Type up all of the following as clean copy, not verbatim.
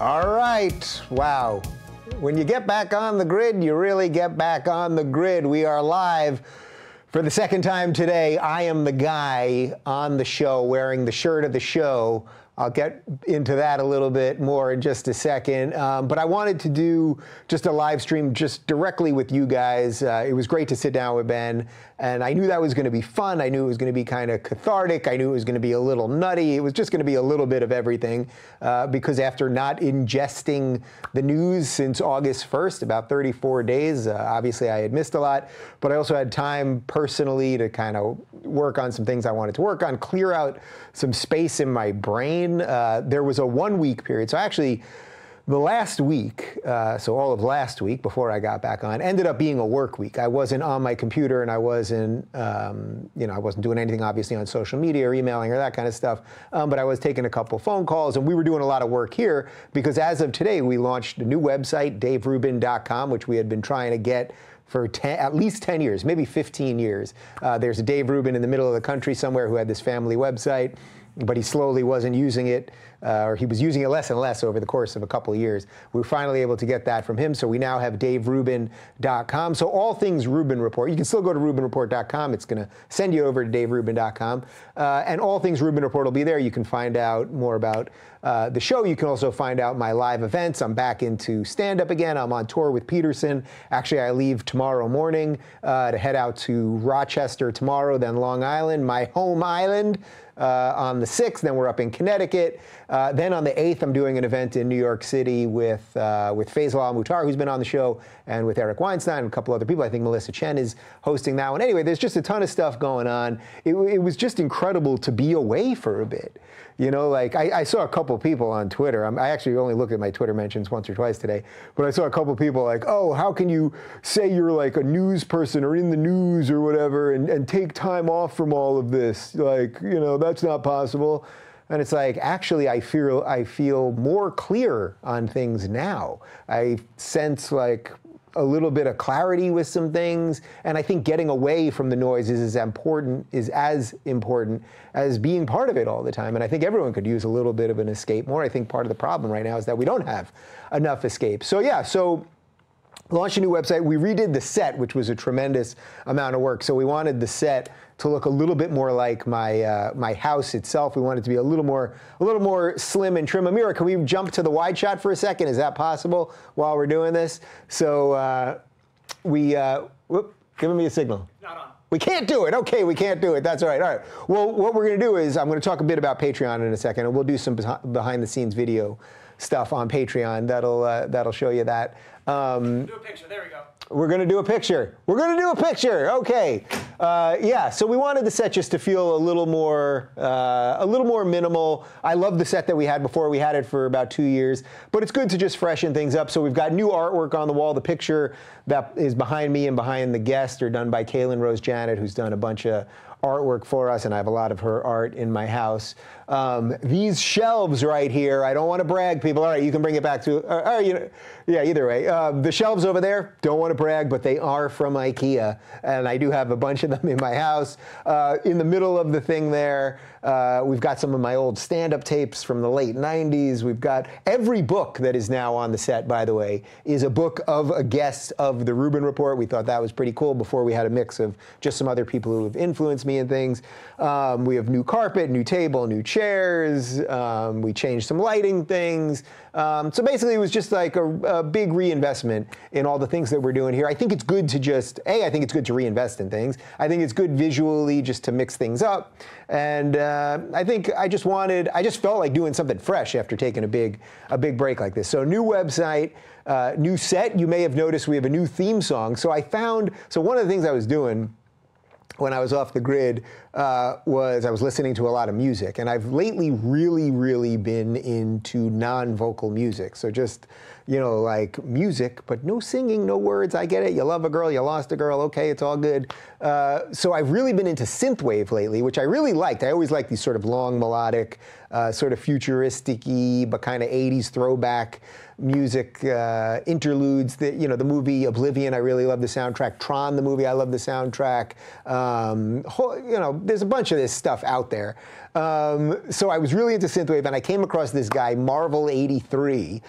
All right. Wow. When you get back on the grid, you really get back on the grid. We are live for the second time today. I am the guy on the show wearing the shirt of the show. I'll get into that a little bit more in just a second. But I wanted to do just a live stream just directly with you guys. It was great to sit down with Ben, and I knew that was going to be fun. I knew it was going to be kind of cathartic. I knew it was going to be a little nutty. It was just going to be a little bit of everything because after not ingesting the news since August 1st, about 34 days, obviously I had missed a lot, but I also had time personally to kind of work on some things I wanted to work on, clear out some space in my brain. There was a 1 week period. So actually, the last week, so all of last week before I got back on, ended up being a work week. I wasn't on my computer and I wasn't, I wasn't doing anything obviously on social media or emailing or that kind of stuff. But I was taking a couple phone calls and we were doing a lot of work here because as of today, we launched a new website, daverubin.com, which we had been trying to get for at least 10 years, maybe 15 years. There's a Dave Rubin in the middle of the country somewhere who had this family website, but he slowly wasn't using it, or he was using it less and less over the course of a couple of years. We were finally able to get that from him, so we now have daverubin.com. So all things Rubin Report. You can still go to rubinreport.com. It's going to send you over to daverubin.com. And all things Rubin Report will be there. You can find out more about the show. You can also find out my live events. I'm back into stand-up again. I'm on tour with Peterson. Actually, I leave tomorrow morning to head out to Rochester tomorrow, then Long Island, my home island, on the 6th. Then we're up in Connecticut. Then on the 8th, I'm doing an event in New York City with Faisal Al-Mutar, who's been on the show, and with Eric Weinstein and a couple other people. I think Melissa Chen is hosting that one. Anyway, there's just a ton of stuff going on. It was just incredible to be away for a bit. You know, like I saw a couple people on Twitter. I actually only looked at my Twitter mentions once or twice today, but I saw a couple people like, oh, how can you say you're like a news person or in the news or whatever and take time off from all of this? Like, you know, that's not possible. And it's like, actually, I feel more clear on things now. I sense like a little bit of clarity with some things, and I think getting away from the noise is as important as being part of it all the time. And I think everyone could use a little bit of an escape more. I think part of the problem right now is that we don't have enough escape. So yeah, so launched a new website. We redid the set, which was a tremendous amount of work. So we wanted the set to look a little bit more like my house itself. We wanted it to be a little more slim and trim. Amira, can we jump to the wide shot for a second? Is that possible while we're doing this? So giving me a signal. Not on. We can't do it. Okay, we can't do it. That's all right. All right. Well, what we're going to do is I'm going to talk a bit about Patreon in a second, and we'll do some behind the scenes video stuff on Patreon. That'll show you that. Do a picture. There we go. We're going to do a picture. We're going to do a picture. Okay. Yeah. So we wanted the set just to feel a little more minimal. I love the set that we had before. We had it for about 2 years, but it's good to just freshen things up. So we've got new artwork on the wall. The picture that is behind me and behind the guest are done by Caylin Rose Janet, who's done a bunch of artwork for us, and I have a lot of her art in my house. These shelves right here, I don't want to brag, people. All right, you can bring it back to, yeah, either way. The shelves over there, don't want to brag, but they are from IKEA, and I do have a bunch of them in my house. In the middle of the thing there, we've got some of my old stand-up tapes from the late 90s. We've got every book that is now on the set, by the way, is a book of a guest of the Rubin Report. We thought that was pretty cool before we had a mix of just some other people who have influenced me and things. We have new carpet, new table, new chairs. We changed some lighting things. So basically it was just like a big reinvestment in all the things that we're doing here. I think it's good to just, I think it's good to reinvest in things. I think it's good visually just to mix things up. And I think I just felt like doing something fresh after taking a big break like this. So new website, new set. You may have noticed we have a new theme song. So one of the things I was doing when I was off the grid was I was listening to a lot of music, and I've lately really been into non-vocal music. So just you know, like music, but no singing, no words. I get it. You love a girl, you lost a girl. Okay, it's all good. So I've really been into synthwave lately, which I really liked. I always liked these sort of long melodic, sort of futuristic-y, but kind of 80s throwback music interludes. That, you know, the movie Oblivion, I really love the soundtrack. Tron, the movie, I love the soundtrack. You know, there's a bunch of this stuff out there. So I was really into synthwave, and I came across this guy, Marvel 83,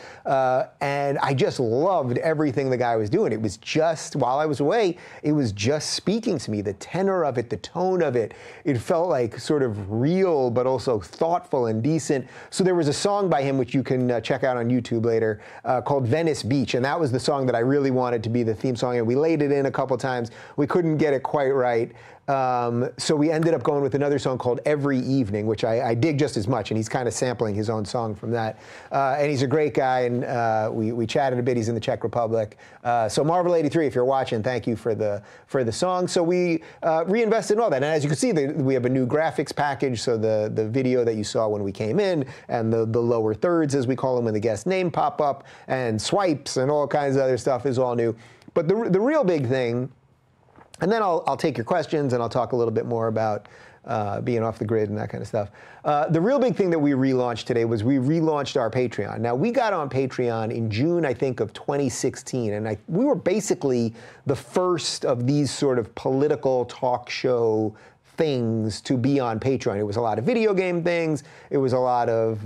and I just loved everything the guy was doing. It was just, while I was away, it was just speaking to me. The tenor of it, the tone of it, it felt like sort of real, but also thoughtful and decent. So there was a song by him, which you can check out on YouTube later, called Venice Beach, and that was the song that I really wanted to be the theme song, and we laid it in a couple times. We couldn't get it quite right. So we ended up going with another song called Every Evening, which I dig just as much, and he's kind of sampling his own song from that. And he's a great guy, and we chatted a bit. He's in the Czech Republic. So Marvel 83, if you're watching, thank you for the song. So we reinvested in all that. And as you can see, we have a new graphics package, so the video that you saw when we came in, and the lower thirds, as we call them, when the guest name pop up, and swipes, and all kinds of other stuff is all new. But the real big thing, and then I'll take your questions, and I'll talk a little bit more about being off the grid and that kind of stuff. The real big thing that we relaunched today was we relaunched our Patreon. Now, we got on Patreon in June, I think, of 2016, and we were basically the first of these sort of political talk show things to be on Patreon. It was a lot of video game things. It was a lot of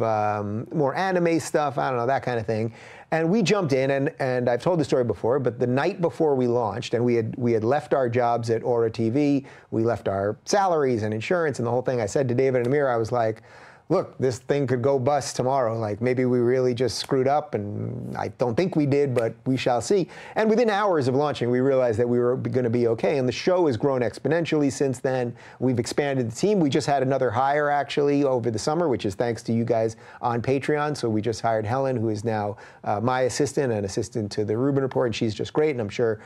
more anime stuff, I don't know, that kind of thing. And we jumped in, and I've told the story before, but the night before we launched, and we had left our jobs at Aura TV, we left our salaries and insurance and the whole thing. I said to David and Amir, I was like, look, this thing could go bust tomorrow. Like, maybe we really just screwed up, and I don't think we did, but we shall see. And within hours of launching, we realized that we were going to be okay, and the show has grown exponentially since then. We've expanded the team. We just had another hire, actually, over the summer, which is thanks to you guys on Patreon. So we just hired Helen, who is now my assistant and assistant to the Rubin Report, and she's just great, and I'm sure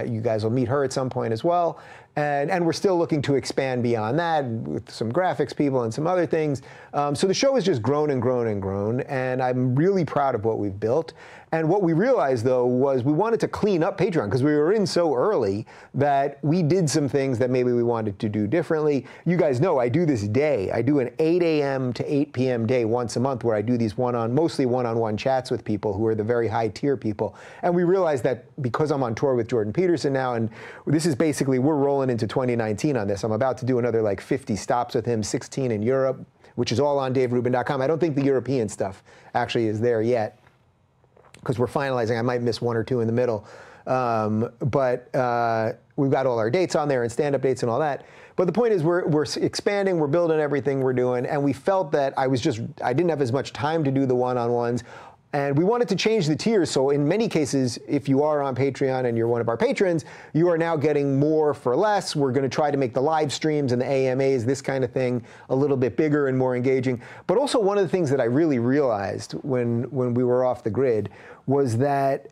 you guys will meet her at some point as well. And we're still looking to expand beyond that with some graphics people and some other things. So the show has just grown and grown and grown, and I'm really proud of what we've built. And what we realized, though, was we wanted to clean up Patreon because we were in so early that we did some things that maybe we wanted to do differently. You guys know I do this day. I do an 8 a.m. to 8 p.m. day once a month where I do these mostly one-on-one chats with people who are the very high-tier people. And we realized that because I'm on tour with Jordan Peterson now, and this is basically, we're rolling into 2019 on this. I'm about to do another like 50 stops with him, 16 in Europe, which is all on daverubin.com. I don't think the European stuff actually is there yet, because we're finalizing. I might miss one or two in the middle. But we've got all our dates on there and stand-up dates and all that. But the point is we're expanding, we're building everything we're doing, and we felt that I didn't have as much time to do the one-on-ones. And we wanted to change the tiers, so in many cases, if you are on Patreon and you're one of our patrons, you are now getting more for less. We're going to try to make the live streams and the AMAs, this kind of thing, a little bit bigger and more engaging. But also one of the things that I really realized when we were off the grid was that,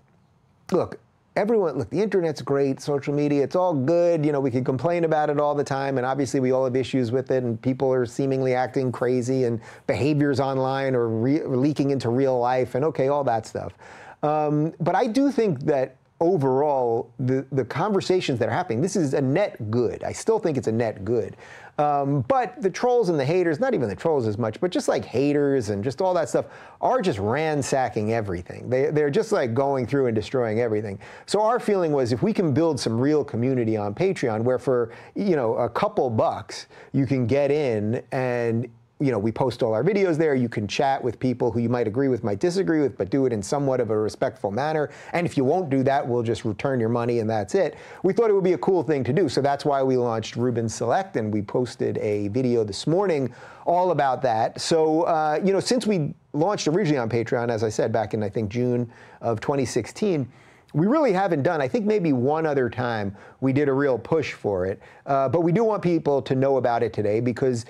look, the internet's great, social media, it's all good. You know, we can complain about it all the time, and obviously we all have issues with it, and people are seemingly acting crazy, and behaviors online are leaking into real life, and okay, all that stuff. But I do think that overall, the conversations that are happening, this is a net good. I still think it's a net good. But the trolls and the haters, not even the trolls as much, but just like haters and just all that stuff, are just ransacking everything. They're just like going through and destroying everything. So our feeling was, if we can build some real community on Patreon, where for, you know, a couple bucks, you can get in and, you know, we post all our videos there. You can chat with people who you might agree with, might disagree with, but do it in somewhat of a respectful manner. And if you won't do that, we'll just return your money and that's it. We thought it would be a cool thing to do. So that's why we launched Rubin Select, and we posted a video this morning all about that. So, you know, since we launched originally on Patreon, as I said, back in, I think, June of 2016, we really haven't done, I think maybe one other time we did a real push for it. But we do want people to know about it today, because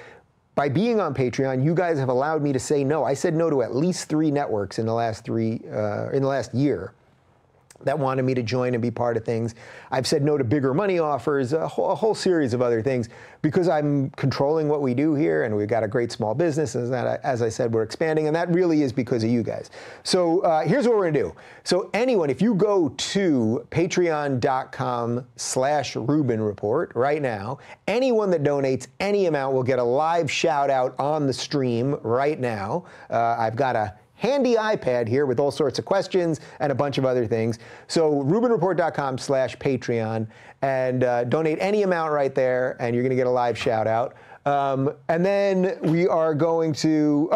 by being on Patreon, you guys have allowed me to say no. I said no to at least 3 networks in the last year. that wanted me to join and be part of things. I've said no to bigger money offers, a whole series of other things, because I'm controlling what we do here, and we've got a great small business, and as I said, we're expanding, and that really is because of you guys. So here's what we're gonna do. So anyone, if you go to patreon.com/Rubin Report right now, anyone that donates any amount will get a live shout out on the stream right now. I've got a handy iPad here with all sorts of questions and a bunch of other things. So RubinReport.com/Patreon, and donate any amount right there, and you're going to get a live shout out. And then we are going to,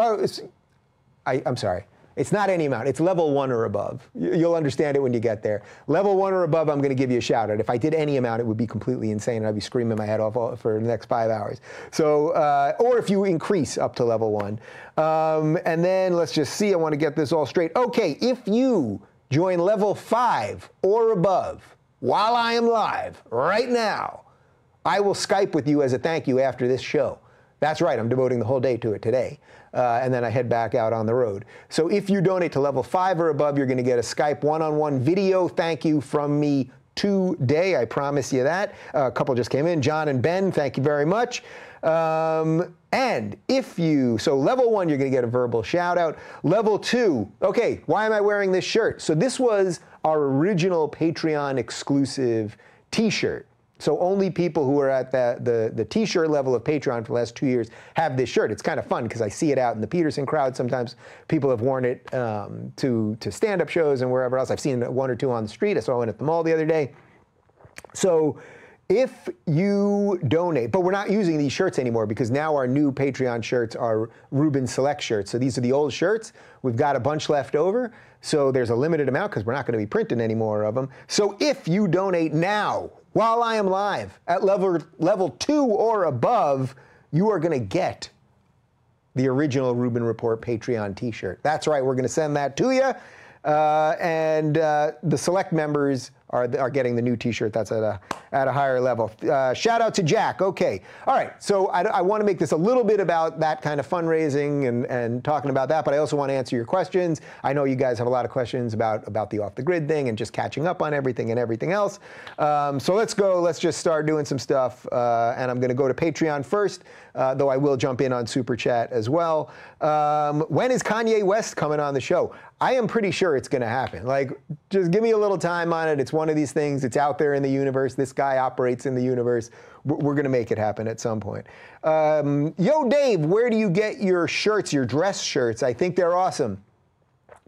I'm sorry. It's not any amount. It's level 1 or above. You'll understand it when you get there. Level 1 or above, I'm going to give you a shout out. If I did any amount, it would be completely insane, and I'd be screaming my head off for the next 5 hours. So, or if you increase up to level 1. And then let's just see. I want to get this all straight. Okay, if you join level 5 or above while I am live right now, I will Skype with you as a thank you after this show. That's right, I'm devoting the whole day to it today. And then I head back out on the road. So if you donate to level 5 or above, you're going to get a Skype one-on-one video thank you from me today. I promise you that. A couple just came in. John and Ben, thank you very much. And if you, so level 1, you're going to get a verbal shout out. Level 2, okay, why am I wearing this shirt? So this was our original Patreon exclusive t-shirt. So only people who are at the t-shirt level of Patreon for the last 2 years have this shirt. It's kind of fun because I see it out in the Peterson crowd. Sometimes people have worn it to stand-up shows and wherever else. I've seen 1 or 2 on the street. I saw one at the mall the other day. So if you donate, but we're not using these shirts anymore because now our new Patreon shirts are Rubin Select shirts. So these are the old shirts. We've got a bunch left over. So there's a limited amount because we're not going to be printing any more of them. So if you donate now, while I am live at level 2 or above, you are going to get the original Rubin Report Patreon t-shirt. That's right, we're going to send that to you. And the select members are getting the new t-shirt. That's at a higher level. Shout out to Jack. Okay. All right. So I want to make this a little bit about that kind of fundraising and talking about that, but I also want to answer your questions. I know you guys have a lot of questions about the off the grid thing and just catching up on everything and everything else. So let's go. Let's just start doing some stuff. And I'm going to go to Patreon first, though I will jump in on Super Chat as well. When is Kanye West coming on the show? I am pretty sure it's going to happen. Like, just give me a little time on it. It's one of these things. It's out there in the universe. This guy operates in the universe. We're going to make it happen at some point. Yo, Dave, where do you get your shirts, your dress shirts? I think they're awesome.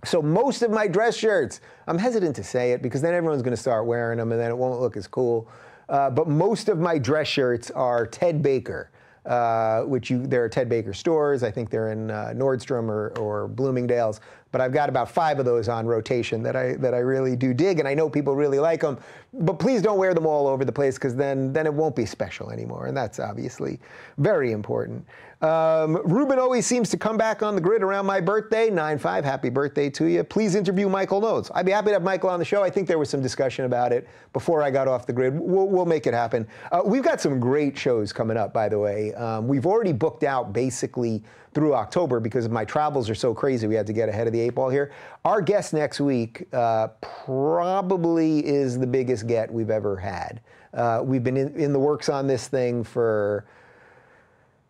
So most of my dress shirts, I'm hesitant to say it because then everyone's going to start wearing them and then it won't look as cool. But most of my dress shirts are Ted Baker. There are Ted Baker stores. I think they're in Nordstrom or Bloomingdale's. But I've got about 5 of those on rotation that I really do dig, and I know people really like them. But please don't wear them all over the place because then it won't be special anymore, and that's obviously very important. Rubin always seems to come back on the grid around my birthday, 9/5. Happy birthday to you. Please interview Michael Knowles. I'd be happy to have Michael on the show. I think there was some discussion about it before I got off the grid. We'll make it happen. We've got some great shows coming up, by the way. We've already booked out basically through October because my travels are so crazy. We had to get ahead of the 8 ball here. Our guest next week probably is the biggest get we've ever had. We've been in the works on this thing for,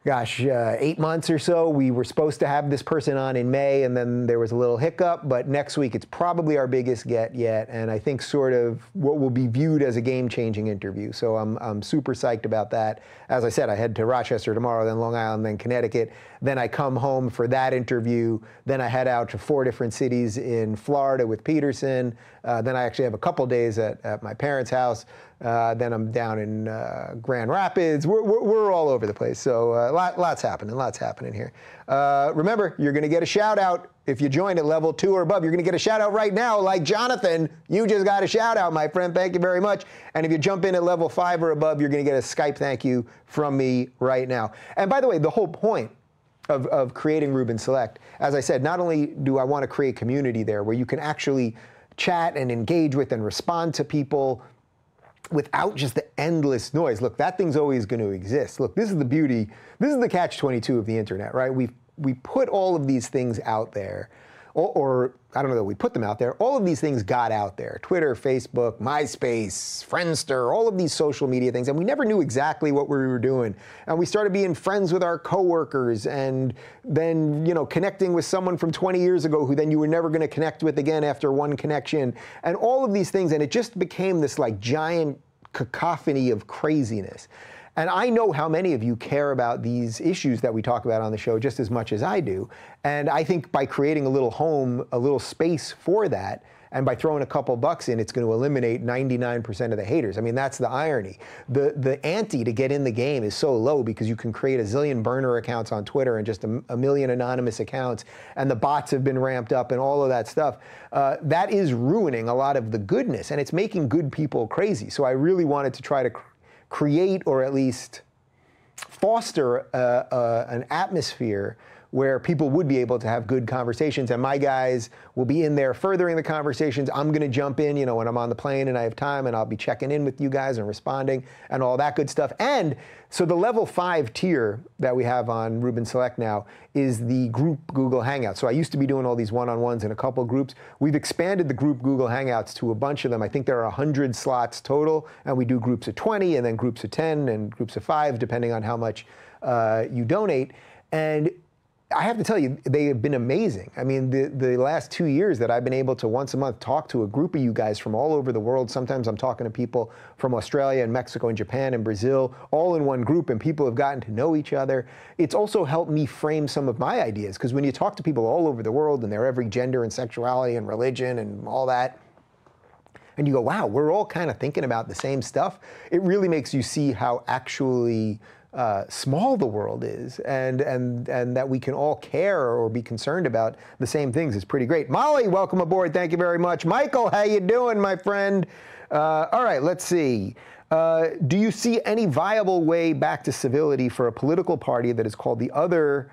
gosh, 8 months or so. We were supposed to have this person on in May, and then there was a little hiccup, but next week it's probably our biggest get yet, and I think sort of what will be viewed as a game-changing interview. So I'm super psyched about that. As I said, I head to Rochester tomorrow, then Long Island, then Connecticut. Then I come home for that interview. Then I head out to 4 different cities in Florida with Peterson. Then I actually have a couple days at my parents' house. Then I'm down in Grand Rapids. We're all over the place. So lots happening here. Remember, you're going to get a shout out if you join at level 2 or above. You're going to get a shout out right now, like Jonathan. You just got a shout out, my friend. Thank you very much. And if you jump in at level 5 or above, you're going to get a Skype thank you from me right now. And by the way, the whole point of creating Rubin Select, as I said, not only do I want to create community there where you can actually chat and engage with and respond to people without just the endless noise. Look, that thing's always going to exist. Look, this is the beauty, this is the catch-22 of the internet, right? We put all of these things out there or I don't know that we put them out there, all of these things got out there. Twitter, Facebook, MySpace, Friendster, all of these social media things, and we never knew exactly what we were doing. And we started being friends with our coworkers, and then, you know, connecting with someone from 20 years ago who then you were never going to connect with again after one connection, and all of these things, and it just became this like giant cacophony of craziness. And I know how many of you care about these issues that we talk about on the show just as much as I do. And I think by creating a little home, a little space for that, and by throwing a couple bucks in, it's going to eliminate 99% of the haters. I mean, that's the irony. The ante to get in the game is so low because you can create a zillion burner accounts on Twitter and just a million anonymous accounts, and the bots have been ramped up and all of that stuff. That is ruining a lot of the goodness, and it's making good people crazy. So I really wanted to try to create, or at least foster, an atmosphere where people would be able to have good conversations, and my guys will be in there furthering the conversations. I'm going to jump in, you know, when I'm on the plane and I have time, and I'll be checking in with you guys and responding and all that good stuff. And so the level 5 tier that we have on Rubin Select now is the group Google Hangouts. So I used to be doing all these one-on-ones in a couple groups. We've expanded the group Google Hangouts to a bunch of them. I think there are 100 slots total, and we do groups of 20 and then groups of 10 and groups of 5, depending on how much you donate. And I have to tell you, they have been amazing. I mean, the last 2 years that I've been able to once a month talk to a group of you guys from all over the world. Sometimes I'm talking to people from Australia and Mexico and Japan and Brazil, all in one group, and people have gotten to know each other. It's also helped me frame some of my ideas, because when you talk to people all over the world, and they're every gender and sexuality and religion and all that, and you go, wow, we're all kind of thinking about the same stuff, it really makes you see how actually small the world is, and that we can all care or be concerned about the same things is pretty great. Molly, welcome aboard. Thank you very much. Michael, how you doing, my friend? All right, let's see. Do you see any viable way back to civility for a political party that is called the other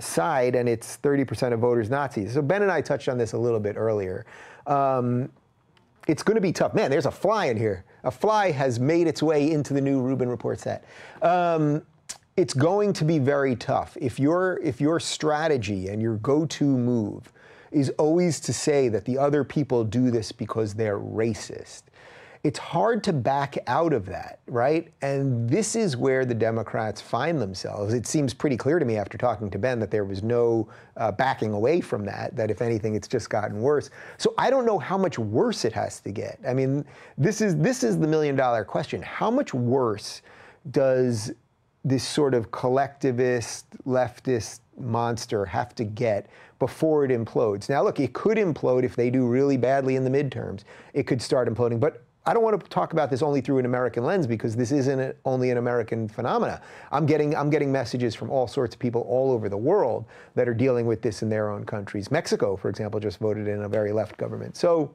side, and it's 30% of voters Nazis? So Ben and I touched on this a little bit earlier. It's going to be tough. Man, there's a fly in here. A fly has made its way into the new Rubin Report set. It's going to be very tough. If your strategy and your go-to move is always to say that the other people do this because they're racist, it's hard to back out of that, right? And this is where the Democrats find themselves. It seems pretty clear to me after talking to Ben that there was no backing away from that, that if anything, it's just gotten worse. So I don't know how much worse it has to get. I mean, this is the million-dollar question. How much worse does this sort of collectivist, leftist monster have to get before it implodes? Now, look, it could implode if they do really badly in the midterms. It could start imploding, but I don't want to talk about this only through an American lens, because this isn't only an American phenomena. I'm getting messages from all sorts of people all over the world that are dealing with this in their own countries. Mexico, for example, just voted in a very left government. So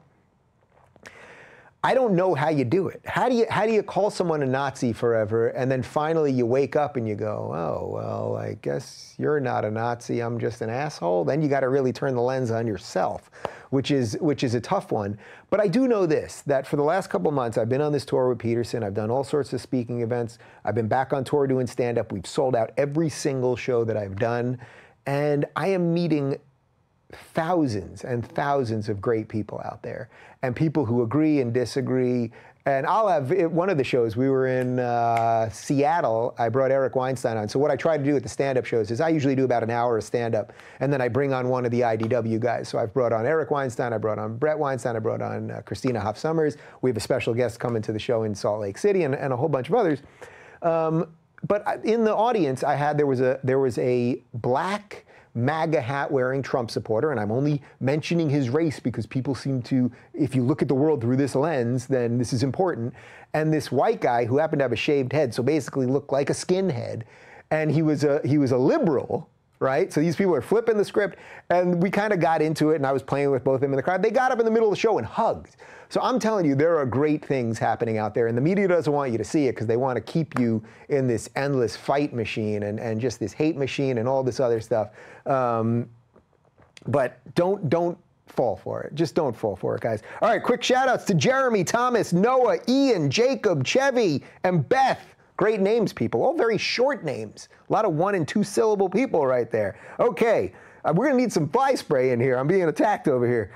I don't know how you do it. How do you call someone a Nazi forever, and then finally you wake up and you go, oh, well, I guess you're not a Nazi, I'm just an asshole? Then you got to really turn the lens on yourself, which is a tough one. But I do know this, that for the last couple months, I've been on this tour with Peterson. I've done all sorts of speaking events. I've been back on tour doing stand-up. We've sold out every single show that I've done. And I am meeting thousands and thousands of great people out there, and people who agree and disagree. And I'll have, one of the shows, we were in Seattle, I brought Eric Weinstein on. So what I try to do at the stand-up shows is I usually do about an hour of stand-up, and then I bring on one of the IDW guys. So I've brought on Eric Weinstein, I brought on Brett Weinstein, I brought on Christina Hoff Sommers. We have a special guest coming to the show in Salt Lake City, and a whole bunch of others. But in the audience, there was a black MAGA hat wearing Trump supporter, and I'm only mentioning his race because people seem to, if you look at the world through this lens, then this is important. And this white guy who happened to have a shaved head, so basically looked like a skinhead, and he was a liberal, right? So these people are flipping the script, and we kind of got into it, and I was playing with both of them in the crowd. They got up in the middle of the show and hugged. So I'm telling you, there are great things happening out there, and the media doesn't want you to see it because they want to keep you in this endless fight machine and just this hate machine and all this other stuff. But don't fall for it. Just don't fall for it, guys. All right, quick shout outs to Jeremy, Thomas, Noah, Ian, Jacob, Chevy, and Beth. Great names, people. All very short names. A lot of 1- and 2-syllable people right there. Okay. We're going to need some fly spray in here. I'm being attacked over here.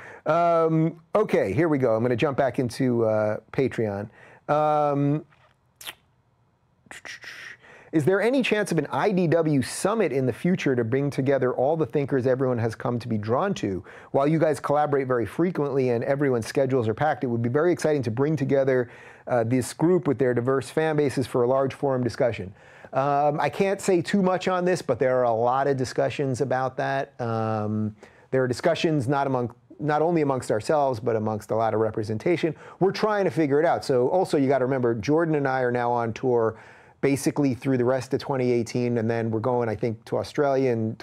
Okay, here we go. I'm going to jump back into Patreon. Is there any chance of an IDW summit in the future to bring together all the thinkers everyone has come to be drawn to? While you guys collaborate very frequently and everyone's schedules are packed, it would be very exciting to bring together this group with their diverse fan bases for a large forum discussion. I can't say too much on this, but there are a lot of discussions about that. There are discussions not only amongst ourselves, but amongst a lot of representation. We're trying to figure it out. So also you got to remember, Jordan and I are now on tour basically through the rest of 2018, and then we're going, I think, to Australia in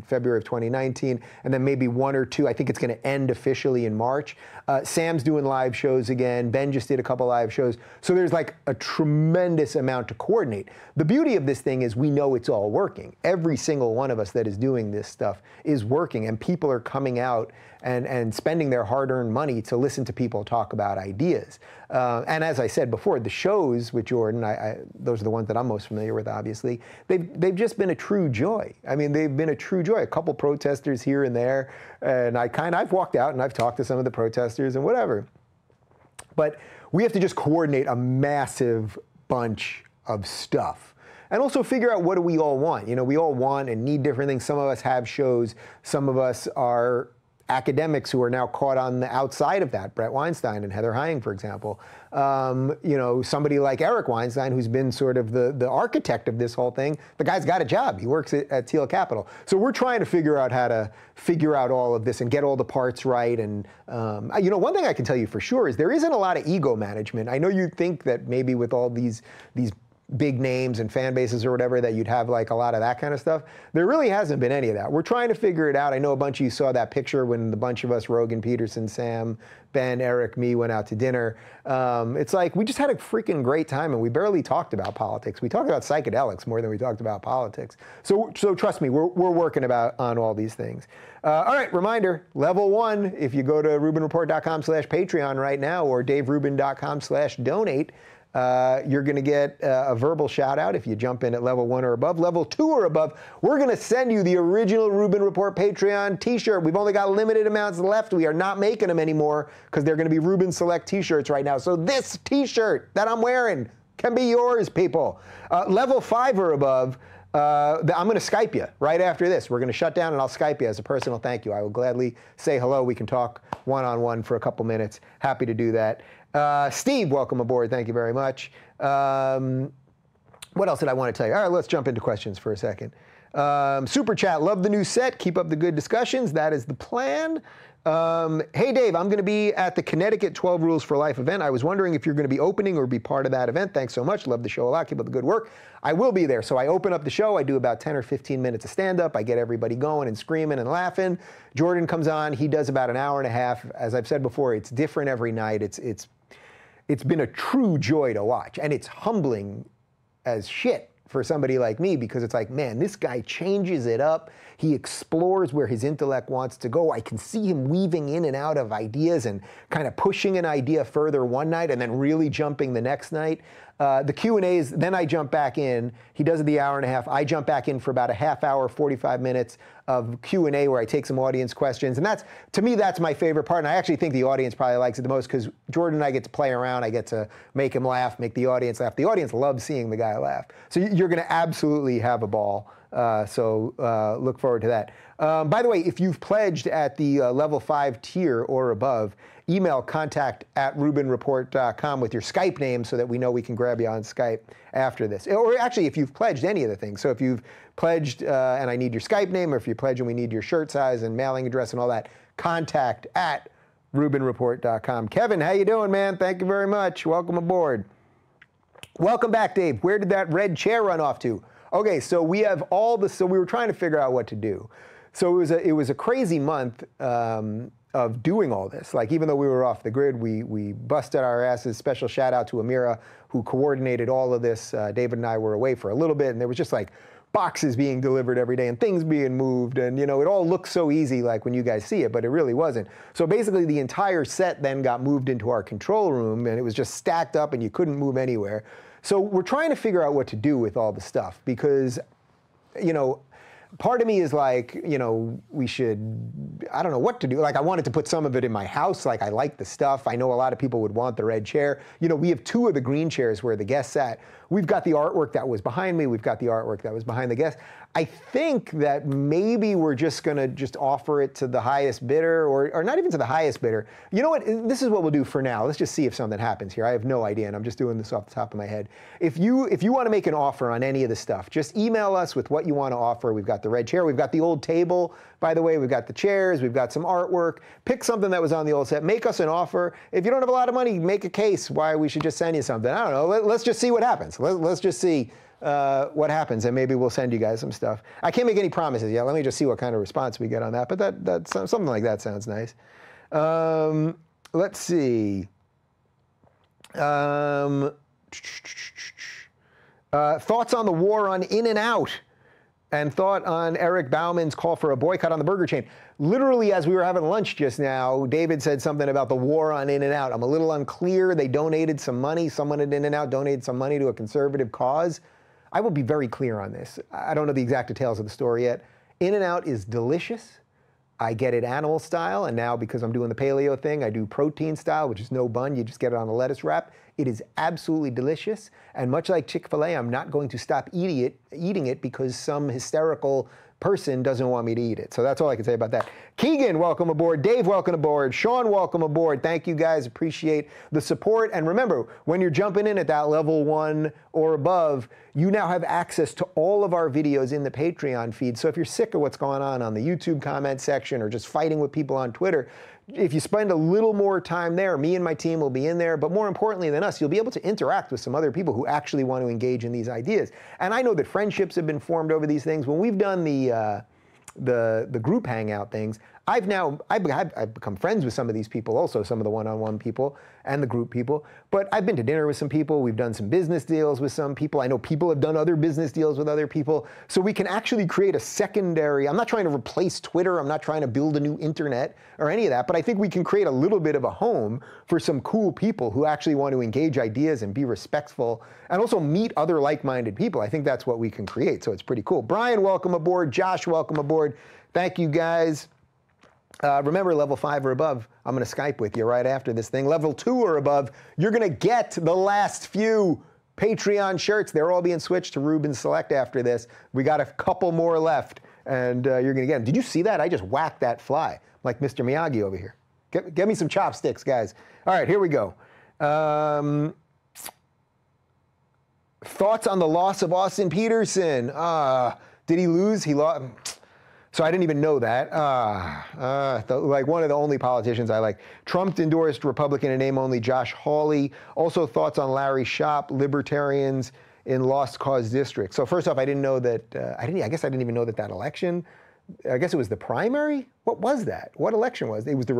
February of 2019, and then maybe one or two. I think it's going to end officially in March. Sam's doing live shows again. Ben just did a couple live shows. So there's like a tremendous amount to coordinate. The beauty of this thing is we know it's all working. Every single one of us that is doing this stuff is working, and people are coming out and spending their hard-earned money to listen to people talk about ideas. And as I said before, the shows with Jordan, those are the ones that I'm most familiar with, obviously, they've just been a true joy. I mean, they've been a true joy. A couple protesters here and there, and I've walked out and I've talked to some of the protesters and whatever. But we have to just coordinate a massive bunch of stuff. And also figure out what do we all want. You know, we all want and need different things. Some of us have shows. Some of us are academics who are now caught on the outside of that, Brett Weinstein and Heather Hying, for example. You know, somebody like Eric Weinstein, who's been sort of the architect of this whole thing. The guy's got a job. He works at Teal Capital. So we're trying to figure out how to figure out all of this and get all the parts right. And, you know, one thing I can tell you for sure is there isn't a lot of ego management. I know you think that maybe with all these big names and fan bases or whatever that you'd have like a lot of that kind of stuff. There really hasn't been any of that. We're trying to figure it out. I know a bunch of you saw that picture when the bunch of us, Rogan, Peterson, Sam, Ben, Eric, me, went out to dinner. It's like we just had a freaking great time and we barely talked about politics. We talked about psychedelics more than we talked about politics. So trust me, we're working on all these things. All right, reminder, level 1, if you go to RubinReport.com/Patreon right now or DaveRubin.com/donate, you're going to get a verbal shout out if you jump in at level 1 or above. Level 2 or above, we're going to send you the original Rubin Report Patreon t-shirt. We've only got limited amounts left. We are not making them anymore because they're going to be Rubin Select t-shirts right now. So this t-shirt that I'm wearing can be yours, people. Level 5 or above, I'm going to Skype you right after this. We're going to shut down and I'll Skype you as a personal thank you. I will gladly say hello. We can talk one-on-one for a couple minutes. Happy to do that. Steve, welcome aboard. Thank you very much. What else did I want to tell you? All right, let's jump into questions for a second. Super chat, love the new set. Keep up the good discussions. That is the plan. Hey, Dave, I'm going to be at the Connecticut 12 Rules for Life event. I was wondering if you're going to be opening or be part of that event. Thanks so much. Love the show a lot. Keep up the good work. I will be there. So I open up the show. I do about 10 or 15 minutes of stand-up. I get everybody going and screaming and laughing. Jordan comes on. He does about an hour and a half. As I've said before, it's different every night. It's been a true joy to watch. And it's humbling as shit for somebody like me because it's like, man, this guy changes it up. He explores where his intellect wants to go. I can see him weaving in and out of ideas and kind of pushing an idea further one night and then really jumping the next night. The Q&As, then I jump back in. He does the hour and a half. I jump back in for about a half hour, 45 minutes of Q&A where I take some audience questions. And that's, to me, that's my favorite part. And I actually think the audience probably likes it the most because Jordan and I get to play around. I get to make him laugh, make the audience laugh. The audience loves seeing the guy laugh. So you're going to absolutely have a ball. Look forward to that. By the way, if you've pledged at the level 5 tier or above, email contact@RubinReport.com with your Skype name so that we know we can grab you on Skype after this. Or actually, if you've pledged any of the things. So if you've pledged and I need your Skype name, or if you pledge and we need your shirt size and mailing address and all that, contact@RubinReport.com. Kevin, how you doing, man? Thank you very much. Welcome aboard. Welcome back, Dave. Where did that red chair run off to? Okay, so we have all the, so we were trying to figure out what to do. So it was a crazy month of doing all this. Like, even though we were off the grid, we busted our asses. Special shout out to Amira, who coordinated all of this. David and I were away for a little bit, and there was just like boxes being delivered every day and things being moved. And, you know, it all looks so easy like when you guys see it, but it really wasn't. So basically the entire set then got moved into our control room, and it was just stacked up and you couldn't move anywhere. So we're trying to figure out what to do with all the stuff because, you know, part of me is like, you know, we should, I don't know what to do. Like, I wanted to put some of it in my house. Like, I like the stuff. I know a lot of people would want the red chair. You know, we have 2 of the green chairs where the guests sat. We've got the artwork that was behind me. We've got the artwork that was behind the guests. I think that maybe we're just going to just offer it to the highest bidder, or not even to the highest bidder. You know what? This is what we'll do for now. Let's just see if something happens here. I have no idea, and I'm just doing this off the top of my head. If you want to make an offer on any of the stuff, just email us with what you want to offer. We've got the red chair. We've got the old table, by the way. We've got the chairs. We've got some artwork. Pick something that was on the old set. Make us an offer. If you don't have a lot of money, make a case why we should just send you something. I don't know. Let's just see what happens. Let's just see what happens, and maybe we'll send you guys some stuff. I can't make any promises yet. Let me just see what kind of response we get on that. But that's something like that sounds nice. Let's see. Thoughts on the war on In-N-Out, and thought on Eric Bauman's call for a boycott on the burger chain. Literally, as we were having lunch just now, David said something about the war on In-N-Out. I'm a little unclear. They donated some money. Someone at In-N-Out donated some money to a conservative cause. I will be very clear on this. I don't know the exact details of the story yet. In-N-Out is delicious. I get it animal style, and now because I'm doing the paleo thing, I do protein style, which is no bun. You just get it on a lettuce wrap. It is absolutely delicious, and much like Chick-fil-A, I'm not going to stop eating it because some hysterical person doesn't want me to eat it. So that's all I can say about that. Keegan, welcome aboard. Dave, welcome aboard. Sean, welcome aboard. Thank you guys. Appreciate the support. And remember, when you're jumping in at that level 1 or above, you now have access to all of our videos in the Patreon feed. So if you're sick of what's going on the YouTube comment section or just fighting with people on Twitter, if you spend a little more time there, me and my team will be in there, but more importantly than us, you'll be able to interact with some other people who actually want to engage in these ideas. And I know that friendships have been formed over these things. When we've done the group hangout things, I've become friends with some of these people also, some of the one-on-one people and the group people. But I've been to dinner with some people. We've done some business deals with some people. I know people have done other business deals with other people. So we can actually create a secondary. I'm not trying to replace Twitter. I'm not trying to build a new internet or any of that. But I think we can create a little bit of a home for some cool people who actually want to engage ideas and be respectful and also meet other like-minded people. I think that's what we can create. So it's pretty cool. Brian, welcome aboard. Josh, welcome aboard. Thank you, guys. Remember, level 5 or above, I'm going to Skype with you right after this thing. Level 2 or above, you're going to get the last few Patreon shirts. They're all being switched to Rubin Select after this. We got a couple more left, and you're going to get them. Did you see that? I just whacked that fly, like Mr. Miyagi over here. Get me some chopsticks, guys. All right, here we go. Thoughts on the loss of Austin Peterson? Did he lose? He lost. So I didn't even know that. Like one of the only politicians I like. Trump endorsed Republican in name only Josh Hawley. Also thoughts on Larry Schopp, libertarians in lost cause districts. So first off, I didn't know that, I guess I didn't even know that election, I guess it was the primary? What was that? What election was it? It was the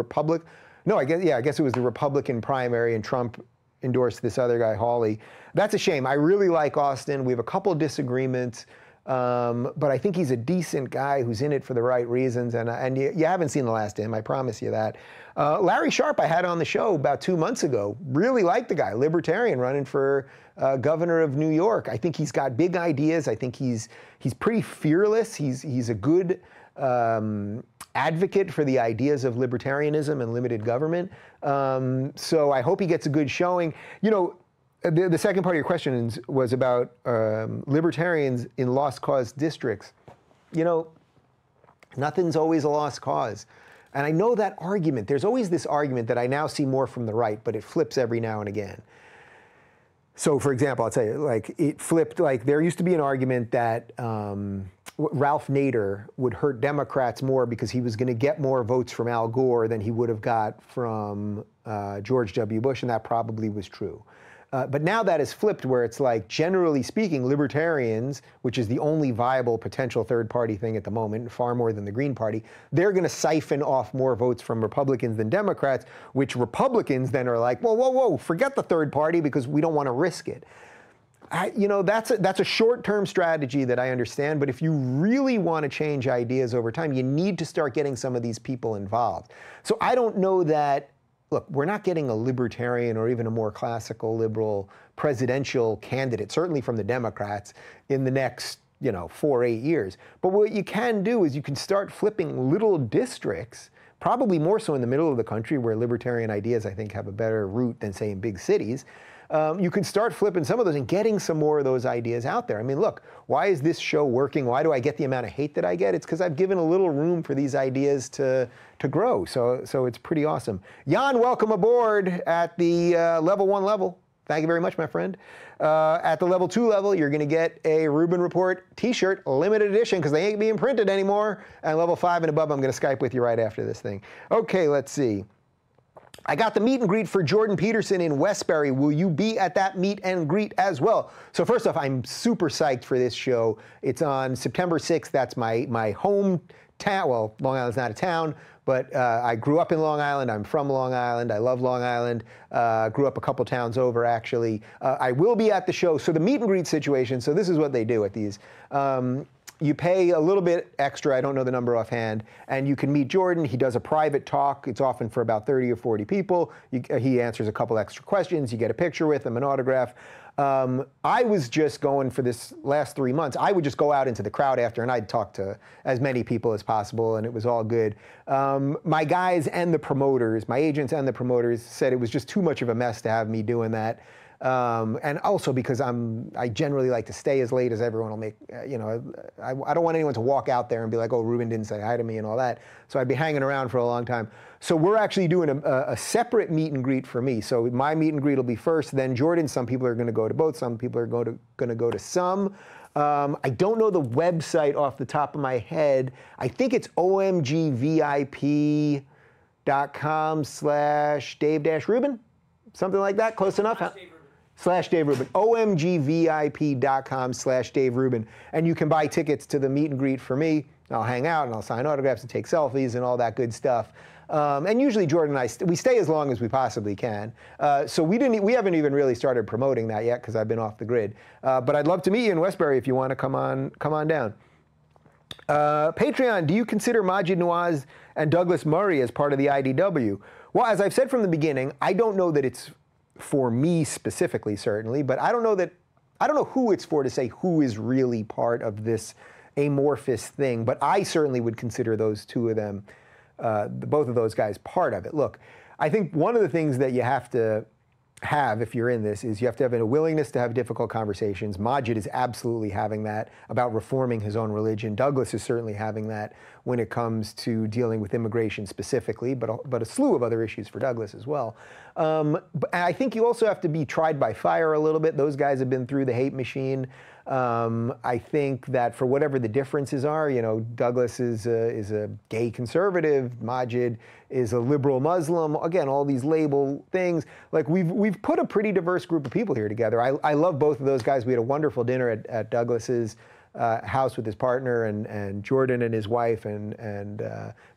I guess it was the Republican primary, and Trump endorsed this other guy, Hawley. That's a shame. I really like Austin. We have a couple disagreements. But I think he's a decent guy who's in it for the right reasons, and you haven't seen the last of him, I promise you that. Larry Sharp I had on the show about 2 months ago. Really liked the guy, libertarian, running for governor of New York. I think he's got big ideas. I think he's pretty fearless. He's a good advocate for the ideas of libertarianism and limited government. So I hope he gets a good showing. You know, the second part of your question was about libertarians in lost cause districts. You know, nothing's always a lost cause. And I know that argument. There's always this argument that I now see more from the right, but it flips every now and again. So, for example, I'll tell you, like, it flipped. Like, there used to be an argument that Ralph Nader would hurt Democrats more because he was going to get more votes from Al Gore than he would have got from George W. Bush, and that probably was true. But now that is flipped, where it's like, generally speaking, libertarians, which is the only viable potential third-party thing at the moment, far more than the Green Party, they're going to siphon off more votes from Republicans than Democrats, which Republicans then are like, whoa, whoa, whoa, forget the third party because we don't want to risk it. You know, that's a short-term strategy that I understand, but if you really want to change ideas over time, you need to start getting some of these people involved. So I don't know that. Look, we're not getting a libertarian or even a more classical liberal presidential candidate, certainly from the Democrats, in the next 4 or 8 years. But what you can do is you can start flipping little districts, probably more so in the middle of the country where libertarian ideas, I think, have a better root than, say, in big cities. You can start flipping some of those and getting some more of those ideas out there. I mean, look, why is this show working? Why do I get the amount of hate that I get? It's because I've given a little room for these ideas to grow. So it's pretty awesome. Jan, welcome aboard at the level 1 level. Thank you very much, my friend. At the level 2 level, you're going to get a Rubin Report t-shirt, limited edition, because they ain't being printed anymore. And level 5 and above, I'm going to Skype with you right after this thing. Okay, let's see. I got the meet and greet for Jordan Peterson in Westbury. Will you be at that meet and greet as well? So first off, I'm super psyched for this show. It's on September 6th. That's my hometown. Well, Long Island's not a town, but I grew up in Long Island. I'm from Long Island. I love Long Island. Grew up a couple towns over, actually. I will be at the show. So the meet and greet situation, so this is what they do at these. You pay a little bit extra, I don't know the number offhand, and you can meet Jordan. He does a private talk. It's often for about 30 or 40 people. He answers a couple extra questions. You get a picture with him, an autograph. I was just going for this last 3 months. I would just go out into the crowd after, and I'd talk to as many people as possible, and it was all good. My guys and the promoters, my agents and the promoters said it was just too much of a mess to have me doing that. And also because I generally like to stay as late as everyone will make, I don't want anyone to walk out there and be like, oh, Rubin didn't say hi to me and all that. So I'd be hanging around for a long time. So we're actually doing a separate meet and greet for me. So my meet and greet will be first, then Jordan. Some people are going to go to both. Some people are going to go to some. I don't know the website off the top of my head. I think it's omgvip.com/Dave-Rubin, something like that. Close enough? /Dave Rubin, omgvip.com/Dave Rubin. And you can buy tickets to the meet and greet for me. I'll hang out and I'll sign autographs and take selfies and all that good stuff. And usually Jordan and I, we stay as long as we possibly can. So we haven't even really started promoting that yet because I've been off the grid. But I'd love to meet you in Westbury if you want to come on down. Patreon, do you consider Maajid Nawaz and Douglas Murray as part of the IDW? Well, as I've said from the beginning, I don't know that it's for me specifically, certainly, but I don't know who it's for to say who is really part of this amorphous thing, but I certainly would consider those two of them, both of those guys, part of it. Look, I think one of the things that you have to have if you're in this is you have to have a willingness to have difficult conversations. Maajid is absolutely having that about reforming his own religion. Douglas is certainly having that when it comes to dealing with immigration specifically, but a slew of other issues for Douglas as well. But I think you also have to be tried by fire a little bit. Those guys have been through the hate machine. I think that for whatever the differences are, Douglas is a gay conservative, Maajid is a liberal Muslim. Again, all these label things. Like we've put a pretty diverse group of people here together. I love both of those guys. We had a wonderful dinner at Douglas's house with his partner and Jordan and his wife and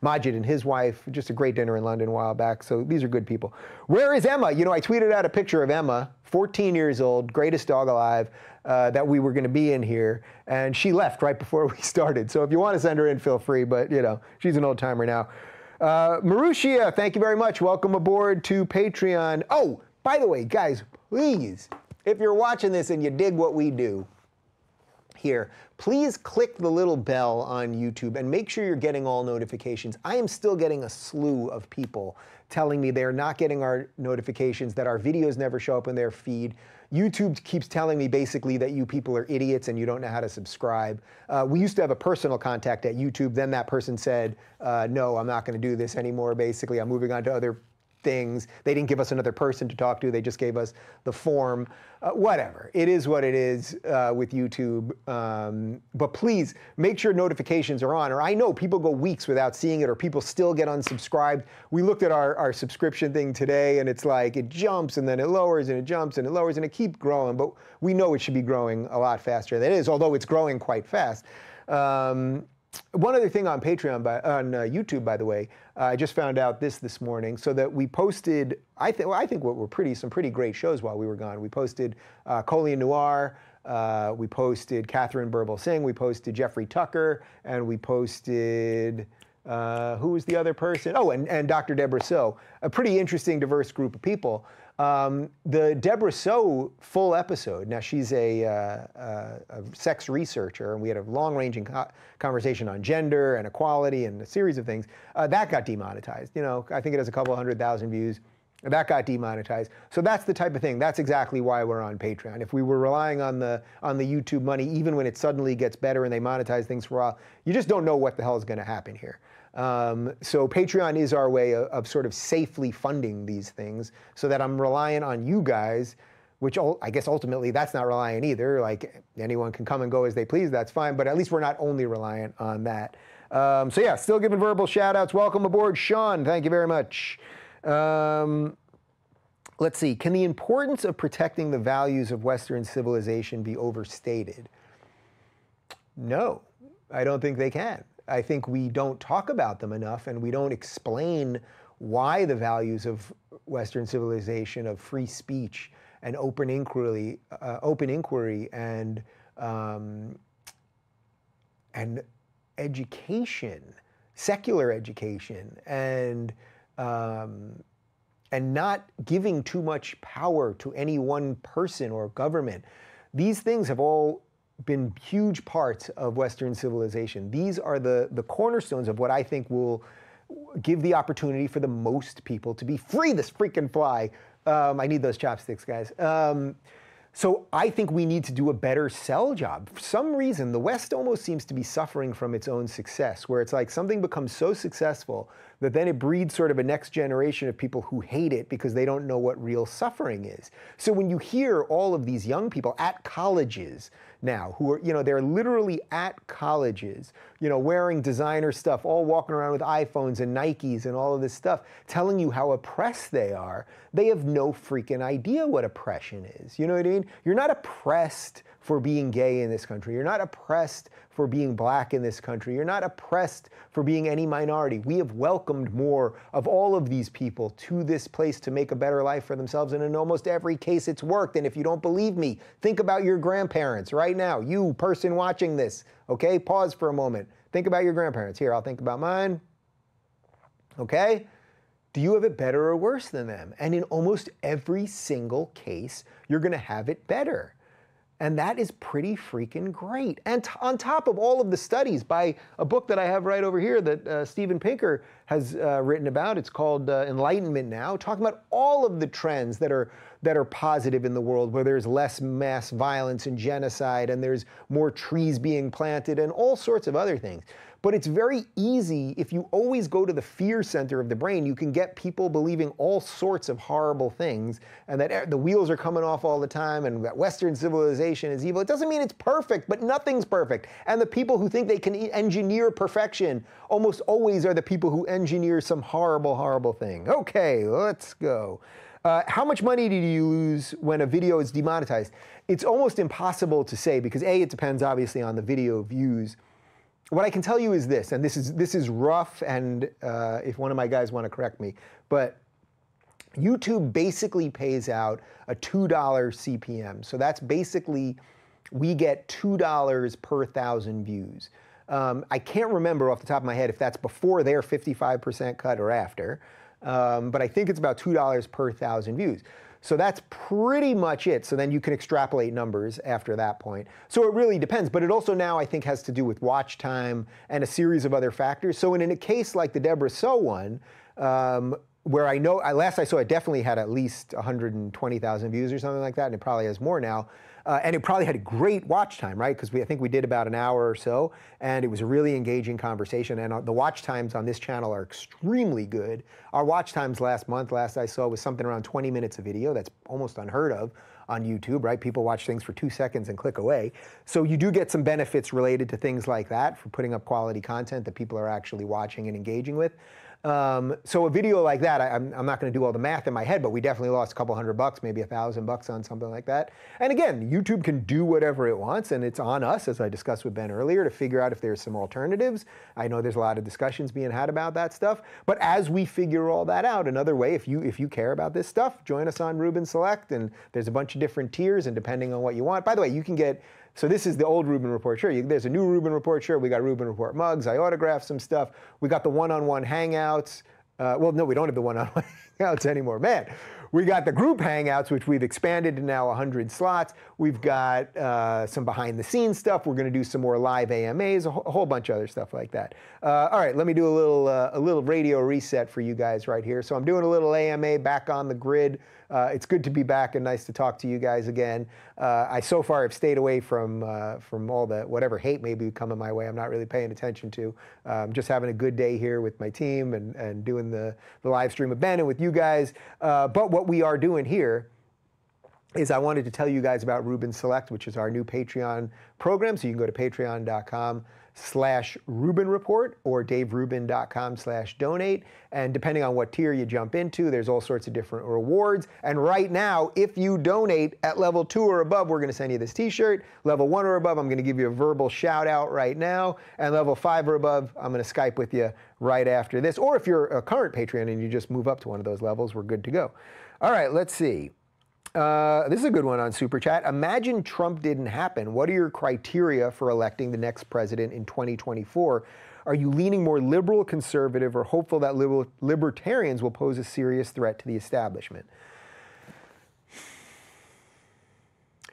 Maajid and his wife. Just a great dinner in London a while back. So these are good people. Where is Emma? I tweeted out a picture of Emma, 14 years old, greatest dog alive, that we were going to be in here. And she left right before we started. So if you want to send her in, feel free. But, she's an old timer now. Marushia, thank you very much. Welcome aboard to Patreon. Oh, by the way, guys, please, if you're watching this and you dig what we do here, please click the little bell on YouTube and make sure you're getting all notifications. I am still getting a slew of people telling me they're not getting our notifications, that our videos never show up in their feed. YouTube keeps telling me basically that you people are idiots and you don't know how to subscribe. We used to have a personal contact at YouTube. Then that person said, no, I'm not going to do this anymore. Basically, I'm moving on to other things. They didn't give us another person to talk to. They just gave us the form. Whatever. It is what it is with YouTube. But please make sure notifications are on. Or I know people go weeks without seeing it, or people still get unsubscribed. We looked at our subscription thing today, and it's like it jumps, and then it lowers, and it jumps, and it lowers, and it keeps growing. But we know it should be growing a lot faster than it is, although it's growing quite fast. One other thing on Patreon, on YouTube, by the way, I just found out this morning, so that we posted, I think what were some pretty great shows while we were gone. We posted Caylin Noir, we posted Catherine Burble Singh, we posted Jeffrey Tucker, and we posted Who was the other person? Oh, and Dr. Deborah So, a pretty interesting, diverse group of people. The Deborah So full episode, now she's a sex researcher, and we had a long-ranging conversation on gender and equality and a series of things. That got demonetized. You know, I think it has a couple 100,000 views. That got demonetized. So that's the type of thing. That's exactly why we're on Patreon. If we were relying on the YouTube money, even when it suddenly gets better and they monetize things for a while, you just don't know what the hell is going to happen here. So Patreon is our way of sort of safely funding these things, so that I'm reliant on you guys, which I guess ultimately that's not reliant either. Like, anyone can come and go as they please, that's fine, but at least we're not only reliant on that. So yeah, still giving verbal shout outs. Welcome aboard, Sean. Thank you very much. Let's see. Can the importance of protecting the values of Western civilization be overstated? No, I don't think they can. I think we don't talk about them enough, and we don't explain why the values of Western civilization, of free speech and open inquiry and education, secular education, and not giving too much power to any one person or government. These things have all been huge parts of Western civilization. These are the cornerstones of what I think will give the opportunity for the most people to be free. This freaking fly. I need those chopsticks, guys. So I think we need to do a better sell job. For some reason, the West almost seems to be suffering from its own success, where it's like something becomes so successful that then it breeds sort of a next generation of people who hate it because they don't know what real suffering is. So when you hear all of these young people at colleges now, who are, you know, they're literally at colleges, you know, wearing designer stuff, all walking around with iPhones and Nikes and all of this stuff, telling you how oppressed they are, they have no freaking idea what oppression is. You know what I mean? You're not oppressed for being gay in this country. You're not oppressed for being black in this country. You're not oppressed for being any minority. We have welcomed more of all of these people to this place to make a better life for themselves, and in almost every case it's worked. And if you don't believe me, think about your grandparents right now. You person watching this, okay? Pause for a moment. Think about your grandparents. Here, I'll think about mine. Okay? Do you have it better or worse than them? And in almost every single case, you're gonna have it better. And that is pretty freaking great. And on top of all of the studies by a book that I have right over here that Steven Pinker has written about, it's called Enlightenment Now, talking about all of the trends that are positive in the world, where there's less mass violence and genocide, and there's more trees being planted, and all sorts of other things. But it's very easy, if you always go to the fear center of the brain, you can get people believing all sorts of horrible things, and that the wheels are coming off all the time, and that Western civilization is evil. It doesn't mean it's perfect, but nothing's perfect. And the people who think they can engineer perfection almost always are the people who engineer some horrible, horrible thing. Okay, let's go. How much money do you lose when a video is demonetized? It's almost impossible to say, because A, it depends obviously on the video views. What I can tell you is this, and this is rough, and if one of my guys want to correct me, but YouTube basically pays out a $2 CPM. So that's basically, we get $2 per 1,000 views. I can't remember off the top of my head if that's before their 55% cut or after, but I think it's about $2 per 1,000 views. So that's pretty much it. So then you can extrapolate numbers after that point. So it really depends, but it also now I think has to do with watch time and a series of other factors. So in a case like the Deborah So one, where I know, last I saw it definitely had at least 120,000 views or something like that, and it probably has more now. And it probably had a great watch time, right? Because I think we did about an hour or so, and it was a really engaging conversation. And the watch times on this channel are extremely good. Our watch times last I saw, was something around 20 minutes of video. That's almost unheard of on YouTube, right? People watch things for 2 seconds and click away. So you do get some benefits related to things like that for putting up quality content that people are actually watching and engaging with. So a video like that, I'm not going to do all the math in my head, but we definitely lost a couple $100, maybe $1,000 on something like that. And again, YouTube can do whatever it wants, and it's on us, as I discussed with Ben earlier, to figure out if there's some alternatives. I know there's a lot of discussions being had about that stuff, but as we figure all that out, another way, if you care about this stuff, join us on Rubin Select, and there's a bunch of different tiers, and depending on what you want. By the way, you can get So this is the old Rubin Report shirt. There's a new Rubin Report shirt. We got Rubin Report mugs. I autographed some stuff. We got the one-on-one hangouts. Well, no, we don't have the one-on-one hangouts anymore. Man, we got the group hangouts, which we've expanded to now 100 slots. We've got some behind-the-scenes stuff. We're going to do some more live AMAs, a whole bunch of other stuff like that. All right, let me do a little radio reset for you guys right here. So I'm doing a little AMA back on the grid. It's good to be back and nice to talk to you guys again. I so far have stayed away from all the whatever hate may be coming my way. I'm not really paying attention to. Just having a good day here with my team and doing the live stream with Ben and with you guys. But what we are doing here is I wanted to tell you guys about Rubin Select, which is our new Patreon program. So you can go to patreon.com/Rubin Report or daverubin.com/donate. And depending on what tier you jump into, there's all sorts of different rewards. And right now, if you donate at level 2 or above, we're going to send you this t-shirt. Level 1 or above, I'm going to give you a verbal shout out right now. And level 5 or above, I'm going to Skype with you right after this. Or if you're a current Patreon and you just move up to one of those levels, we're good to go. All right, let's see. This is a good one on Super Chat. Imagine Trump didn't happen. What are your criteria for electing the next president in 2024? Are you leaning more liberal, conservative, or hopeful that libertarians will pose a serious threat to the establishment?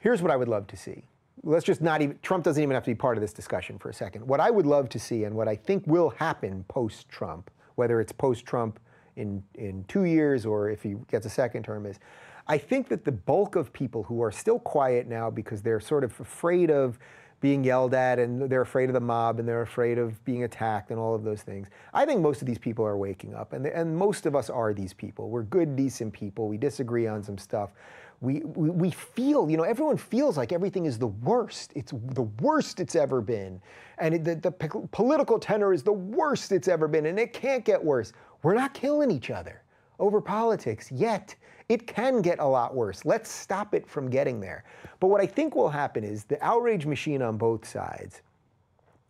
Here's what I would love to see. Let's just not even, Trump doesn't even have to be part of this discussion for a second. What I would love to see and what I think will happen post-Trump, whether it's post-Trump in 2 years or if he gets a second term, is I think that the bulk of people who are still quiet now because they're sort of afraid of being yelled at and they're afraid of the mob and they're afraid of being attacked and all of those things, I think most of these people are waking up. And most of us are these people. We're good, decent people. We disagree on some stuff. We feel, you know, everyone feels like everything is the worst. It's the worst it's ever been. And the political tenor is the worst it's ever been. And it can't get worse. We're not killing each other over politics yet. It can get a lot worse. Let's stop it from getting there. But what I think will happen is the outrage machine on both sides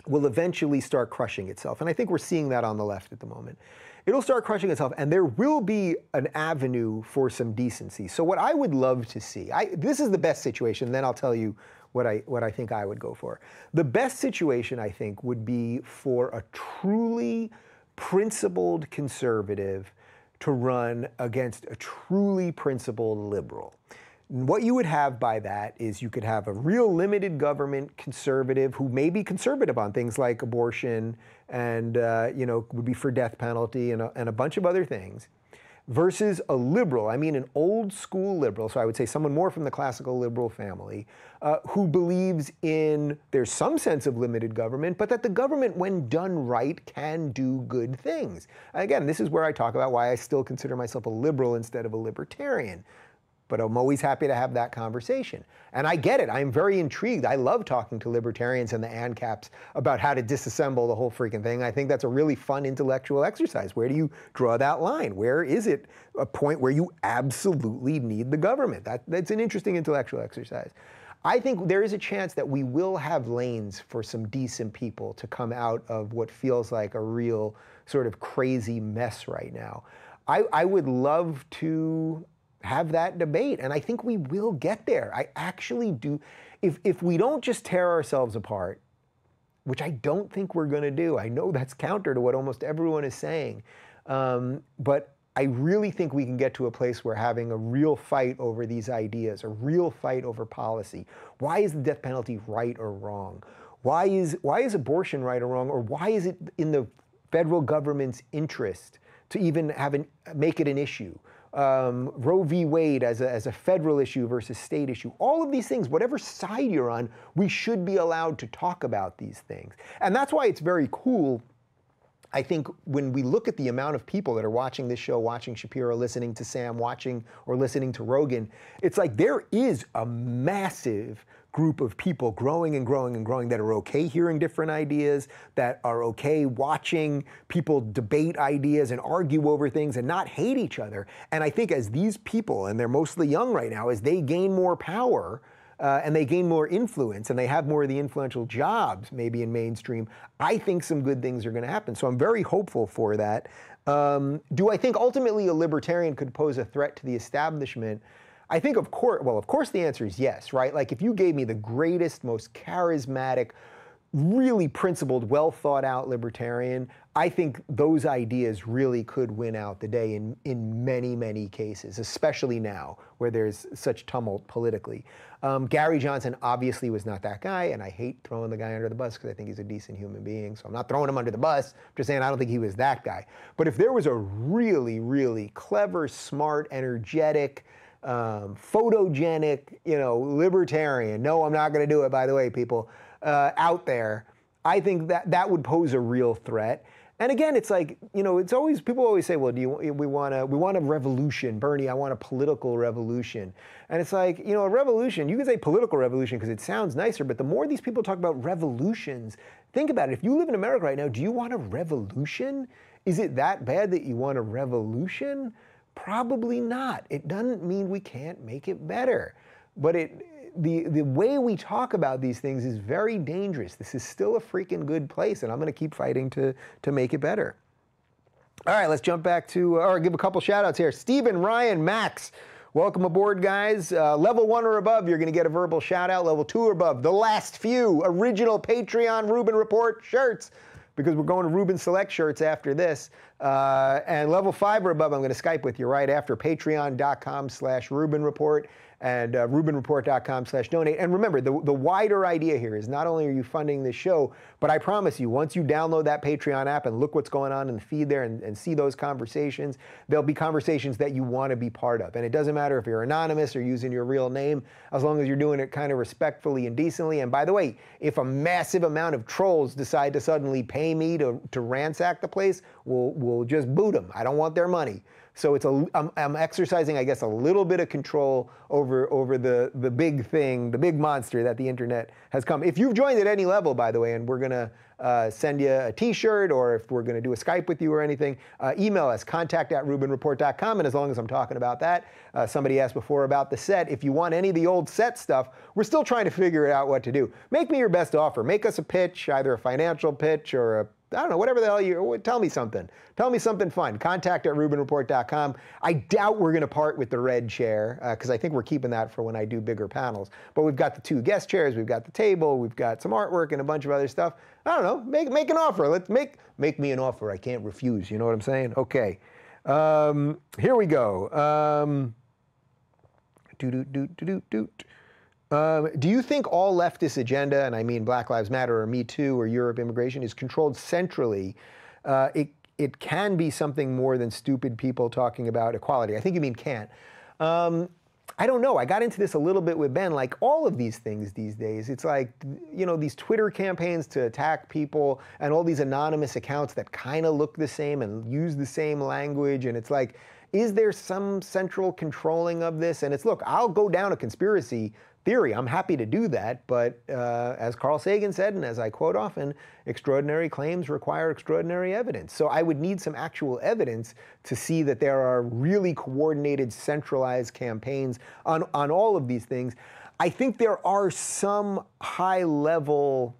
will eventually start crushing itself. And I think we're seeing that on the left at the moment. It'll start crushing itself, and there will be an avenue for some decency. So what I would love to see, this is the best situation, then I'll tell you what I think I would go for. The best situation, I think, would be for a truly principled conservative to run against a truly principled liberal. And what you would have by that is you could have a real limited government conservative who may be conservative on things like abortion and you know, would be for death penalty and a bunch of other things, versus a liberal, I mean an old school liberal, so I would say someone more from the classical liberal family, who believes in, there's some sense of limited government, but that the government, when done right, can do good things. Again, this is where I talk about why I still consider myself a liberal instead of a libertarian. But I'm always happy to have that conversation. And I get it. I'm very intrigued. I love talking to libertarians and the ANCAPs about how to disassemble the whole freaking thing. I think that's a really fun intellectual exercise. Where do you draw that line? Where is it a point where you absolutely need the government? That's an interesting intellectual exercise. I think there is a chance that we will have lanes for some decent people to come out of what feels like a real sort of crazy mess right now. I would love to have that debate, and I think we will get there. I actually do. If we don't just tear ourselves apart, which I don't think we're going to do. I know that's counter to what almost everyone is saying, but I really think we can get to a place where having a real fight over these ideas, a real fight over policy. Why is the death penalty right or wrong? Why is abortion right or wrong? Or why is it in the federal government's interest to even make it an issue? Roe v. Wade as a federal issue versus state issue. All of these things, whatever side you're on, we should be allowed to talk about these things. And that's why it's very cool, I think, when we look at the amount of people that are watching this show, watching Shapiro, listening to Sam, watching or listening to Rogan, it's like there is a massive group of people growing and growing and growing that are okay hearing different ideas, that are okay watching people debate ideas and argue over things and not hate each other. And I think as these people, and they're mostly young right now, as they gain more power and they gain more influence and they have more of the influential jobs maybe in mainstream, I think some good things are going to happen. So I'm very hopeful for that. Do I think ultimately a libertarian could pose a threat to the establishment? I think, of course the answer is yes, right? Like if you gave me the greatest, most charismatic, really principled, well thought out libertarian, I think those ideas really could win out the day in many, many cases, especially now where there's such tumult politically. Gary Johnson obviously was not that guy, and I hate throwing the guy under the bus because I think he's a decent human being, so I'm not throwing him under the bus. I'm just saying I don't think he was that guy. But if there was a really, really clever, smart, energetic, photogenic, libertarian, no, I'm not going to do it, by the way, people, out there, I think that would pose a real threat. And again, it's like, it's always, people always say, well, we want a revolution. Bernie, I want a political revolution. And it's like, a revolution, you can say political revolution because it sounds nicer, but the more these people talk about revolutions, think about it. If you live in America right now, do you want a revolution? Is it that bad that you want a revolution? Probably not. It doesn't mean we can't make it better. But the way we talk about these things is very dangerous. This is still a freaking good place, and I'm going to keep fighting to make it better. All right, let's jump back to, or give a couple shout outs here. Stephen, Ryan, Max, welcome aboard, guys. Level 1 or above, you're going to get a verbal shout out. Level 2 or above, the last few original Patreon Rubin Report shirts, because we're going to Rubin Select shirts after this. And level 5 or above, I'm going to Skype with you right after, patreon.com/Rubin Report and rubinreport.com/donate. And remember, the wider idea here is not only are you funding this show, but I promise you, once you download that Patreon app and look what's going on in the feed there and see those conversations, there'll be conversations that you want to be part of. And it doesn't matter if you're anonymous or using your real name, as long as you're doing it kind of respectfully and decently. And by the way, if a massive amount of trolls decide to suddenly pay me to ransack the place, we'll just boot them. I don't want their money. So I'm exercising, I guess, a little bit of control over the big thing, the big monster that the internet has come. If you've joined at any level, by the way, and we're going to send you a t-shirt, or if we're going to do a Skype with you or anything, email us, contact@rubinreport.com. And as long as I'm talking about that, somebody asked before about the set. If you want any of the old set stuff, we're still trying to figure out what to do. Make me your best offer. Make us a pitch, either a financial pitch or I don't know, whatever the hell tell me something. Tell me something fun. Contact@rubinreport.com. I doubt we're going to part with the red chair because I think we're keeping that for when I do bigger panels. But we've got the 2 guest chairs, we've got the table, we've got some artwork and a bunch of other stuff. I don't know, make an offer. Let's make me an offer I can't refuse. You know what I'm saying? Okay. Here we go. Do you think all leftist agenda, and I mean Black Lives Matter or Me Too or Europe immigration, is controlled centrally? It can be something more than stupid people talking about equality. I think you mean can't. I don't know. I got into this a little bit with Ben. Like all of these things these days, it's like, these Twitter campaigns to attack people and all these anonymous accounts that kind of look the same and use the same language. And it's like, is there some central controlling of this? And it's, look, I'll go down a conspiracy theory. I'm happy to do that, but as Carl Sagan said, and as I quote often, extraordinary claims require extraordinary evidence. So I would need some actual evidence to see that there are really coordinated, centralized campaigns on all of these things. I think there are some high-level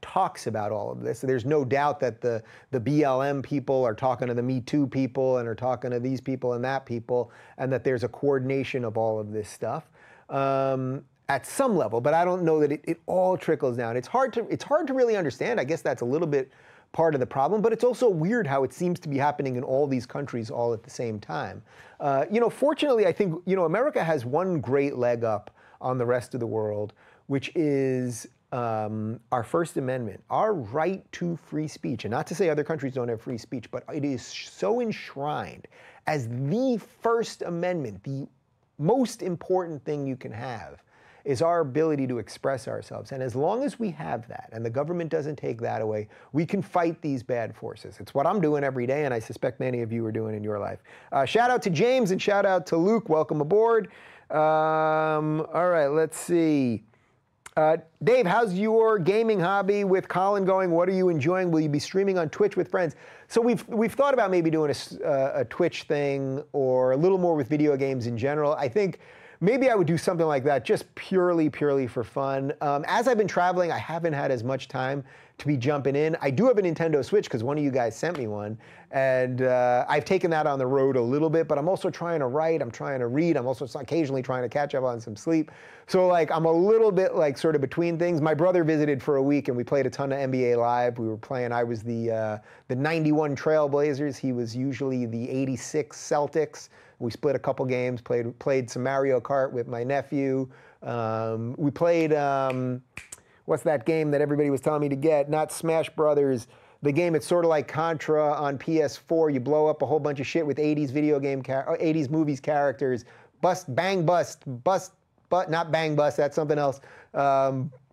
talks about all of this. There's no doubt that the BLM people are talking to the Me Too people and are talking to these people and that people, and that there's a coordination of all of this stuff. At some level, but I don't know that it all trickles down. It's hard to really understand. I guess that's a little bit part of the problem, but it's also weird how it seems to be happening in all these countries all at the same time. Fortunately, I think, America has one great leg up on the rest of the world, which is our First Amendment, our right to free speech. And not to say other countries don't have free speech, but it is so enshrined as the First Amendment, the most important thing you can have is our ability to express ourselves. And as long as we have that, and the government doesn't take that away, we can fight these bad forces. It's what I'm doing every day, and I suspect many of you are doing in your life. Shout out to James and shout out to Luke. Welcome aboard. All right, let's see. Dave, how's your gaming hobby with Caylin going? What are you enjoying? Will you be streaming on Twitch with friends? So we've thought about maybe doing a Twitch thing or a little more with video games in general. I think maybe I would do something like that, just purely for fun. As I've been traveling, I haven't had as much time to be jumping in. I do have a Nintendo Switch because one of you guys sent me one, and I've taken that on the road a little bit, but I'm also trying to write, I'm trying to read, I'm also occasionally trying to catch up on some sleep. So like I'm a little bit like sort of between things. My brother visited for a week and we played a ton of NBA Live. We were playing, I was the 91 Trailblazers, he was usually the 86 Celtics. We split a couple games, played some Mario Kart with my nephew. We played, what's that game that everybody was telling me to get? Not Smash Brothers. The game, it's sort of like Contra on PS4. You blow up a whole bunch of shit with 80s video game, 80s movies characters. Bust, bang, bust, but not bang, bust, that's something else.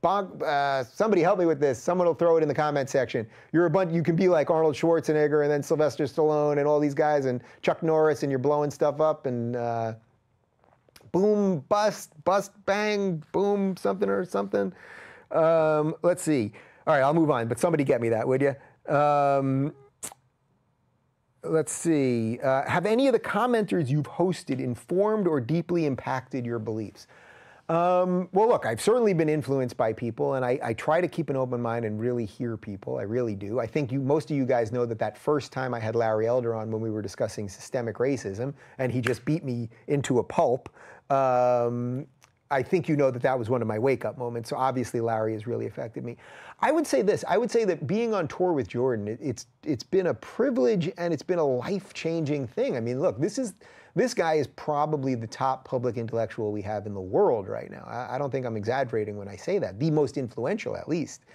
Somebody help me with this. Someone will throw it in the comment section. You can be like Arnold Schwarzenegger and then Sylvester Stallone and all these guys and Chuck Norris, and you're blowing stuff up and boom, bust, bang, boom, something or something. Let's see. All right, I'll move on, but somebody get me that, would you? Let's see. Have any of the commenters you've hosted informed or deeply impacted your beliefs? Well, look, I've certainly been influenced by people, and I try to keep an open mind and really hear people. I really do. I think most of you guys know that first time I had Larry Elder on when we were discussing systemic racism, and he just beat me into a pulp. I think you know that was one of my wake-up moments, so obviously Larry has really affected me. I would say this. I would say that being on tour with Jordan, it's been a privilege and it's been a life-changing thing. I mean, look, this guy is probably the top public intellectual we have in the world right now. I don't think I'm exaggerating when I say that. The most influential, at least.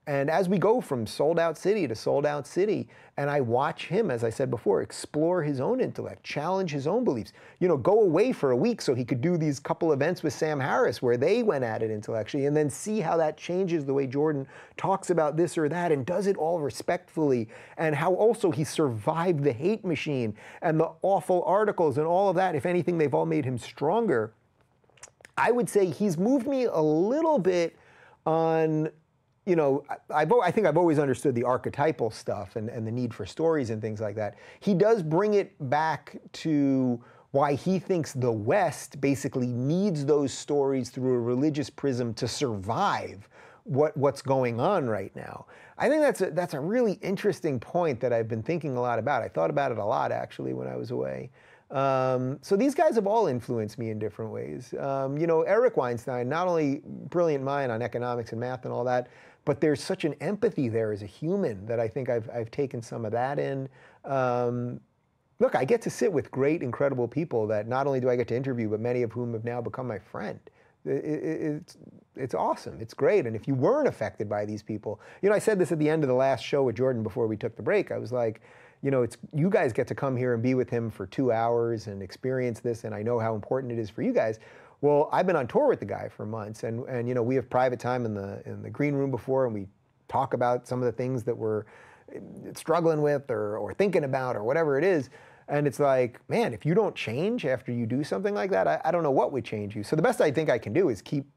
And as we go from sold-out city to sold-out city, and I watch him, as I said before, explore his own intellect, challenge his own beliefs, go away for a week so he could do these couple events with Sam Harris where they went at it intellectually, and then see how that changes the way Jordan talks about this or that and does it all respectfully, and how also he survived the hate machine and the awful articles and all of that. If anything, they've all made him stronger. I would say he's moved me a little bit on... I think I've always understood the archetypal stuff and the need for stories and things like that. He does bring it back to why he thinks the West basically needs those stories through a religious prism to survive what's going on right now. I think that's a really interesting point that I've been thinking a lot about. I thought about it a lot, actually, when I was away. So these guys have all influenced me in different ways. Eric Weinstein, not only brilliant mind on economics and math and all that, but there's such an empathy there as a human that I think I've taken some of that in. Look, I get to sit with great, incredible people that not only do I get to interview, but many of whom have now become my friend. It's awesome. It's great. And if you weren't affected by these people, I said this at the end of the last show with Jordan before we took the break. I was like, you guys get to come here and be with him for 2 hours and experience this, and I know how important it is for you guys. Well, I've been on tour with the guy for months, and we have private time in the green room before, and we talk about some of the things that we're struggling with or thinking about or whatever it is. And it's like, man, if you don't change after you do something like that, I don't know what would change you. So the best I think I can do is keep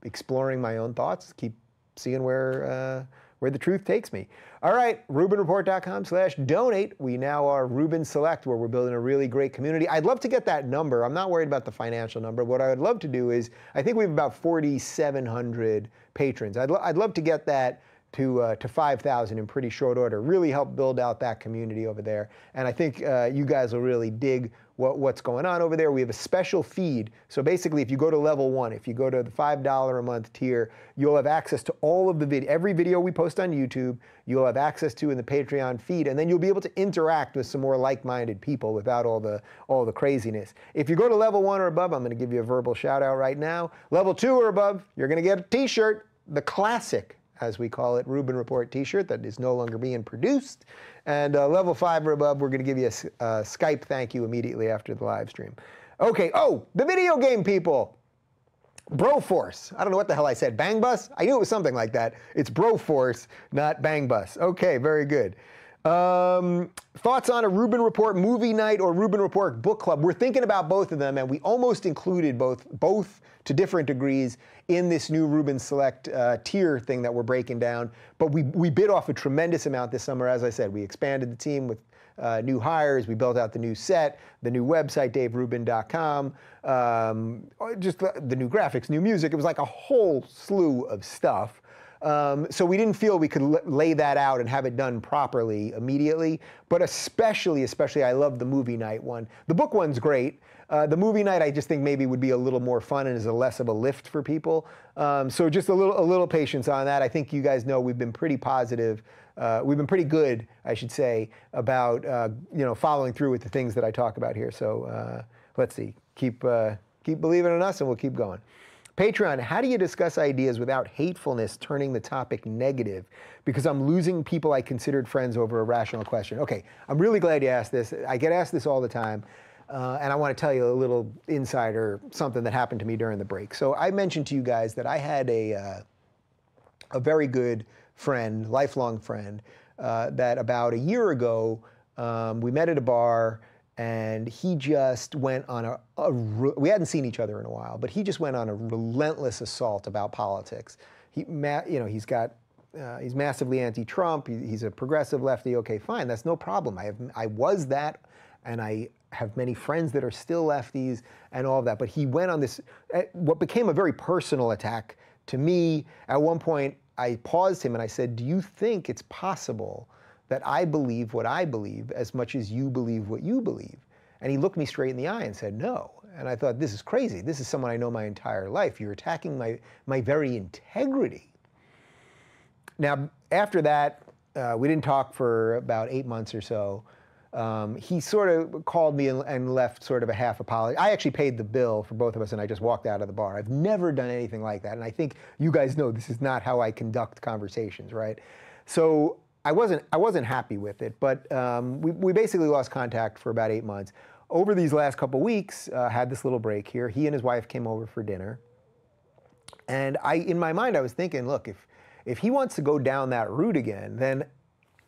exploring my own thoughts, keep seeing where the truth takes me. All right, RubinReport.com/donate. We now are Rubin Select, where we're building a really great community. I'd love to get that number. I'm not worried about the financial number. What I would love to do is, I think we have about 4,700 patrons. I'd love to get that to 5,000 in pretty short order. Really help build out that community over there. And I think you guys will really dig what's going on over there. We have a special feed. So basically, if you go to level 1, if you go to the $5 a month tier, you'll have access to all of every video we post on YouTube, you'll have access to in the Patreon feed, and then you'll be able to interact with some more like-minded people without all the craziness. If you go to level 1 or above, I'm going to give you a verbal shout out right now. Level 2 or above, you're going to get a t-shirt, the classic, as we call it, Rubin Report t-shirt that is no longer being produced. And level 5 or above, we're going to give you a Skype thank you immediately after the live stream. Okay, the video game people. Broforce. I don't know what the hell I said. Bang Bus? I knew it was something like that. It's Broforce, not Bang Bus. Okay, very good. Thoughts on a Rubin Report movie night or Rubin Report book club? We're thinking about both of them, and we almost included both to different degrees in this new Rubin Select tier thing that we're breaking down. But we bit off a tremendous amount this summer. As I said, we expanded the team with new hires. We built out the new set, the new website, daverubin.com, just the new graphics, new music. It was like a whole slew of stuff. So we didn't feel we could lay that out and have it done properly immediately. But especially, I love the movie night one. The book one's great. The movie night, I just think maybe would be a little more fun and is a less of a lift for people. So just a little patience on that. I think you guys know we've been pretty positive. We've been pretty good, I should say, about following through with the things that I talk about here. So let's see. Keep believing in us, and we'll keep going. Patreon, how do you discuss ideas without hatefulness turning the topic negative? Because I'm losing people I considered friends over a rational question. Okay, I'm really glad you asked this. I get asked this all the time. And I want to tell you a little insider, something that happened to me during the break. So I mentioned to you guys that I had a very good friend, lifelong friend, that about a year ago, we met at a bar, and he just went on we hadn't seen each other in a while, but he just went on a relentless assault about politics. He's massively anti-Trump. He's a progressive lefty. Okay, fine, that's no problem. I was that, and I have many friends that are still lefties and all of that. But he went on this, what became a very personal attack to me. At one point, I paused him and I said, do you think it's possible that I believe what I believe as much as you believe what you believe? And he looked me straight in the eye and said, no. And I thought, this is crazy. This is someone I know my entire life. You're attacking my very integrity. Now, after that, we didn't talk for about 8 months or so. He sort of called me and left sort of a half apology. I actually paid the bill for both of us, and I just walked out of the bar. I've never done anything like that, and I think you guys know this is not how I conduct conversations, right? So I wasn't happy with it, but we basically lost contact for about 8 months. Over these last couple weeks, had this little break here. He and his wife came over for dinner, and in my mind, I was thinking, look, if he wants to go down that route again, then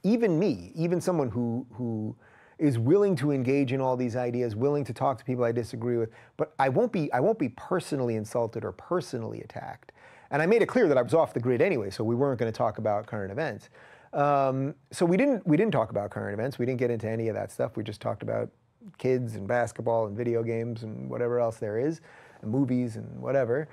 even me, even someone who is willing to engage in all these ideas, willing to talk to people I disagree with, but I won't be personally insulted or personally attacked. And I made it clear that I was off the grid anyway, so we weren't going to talk about current events. So we didn't talk about current events. We didn't get into any of that stuff. We just talked about kids and basketball and video games and whatever else there is, and movies and whatever.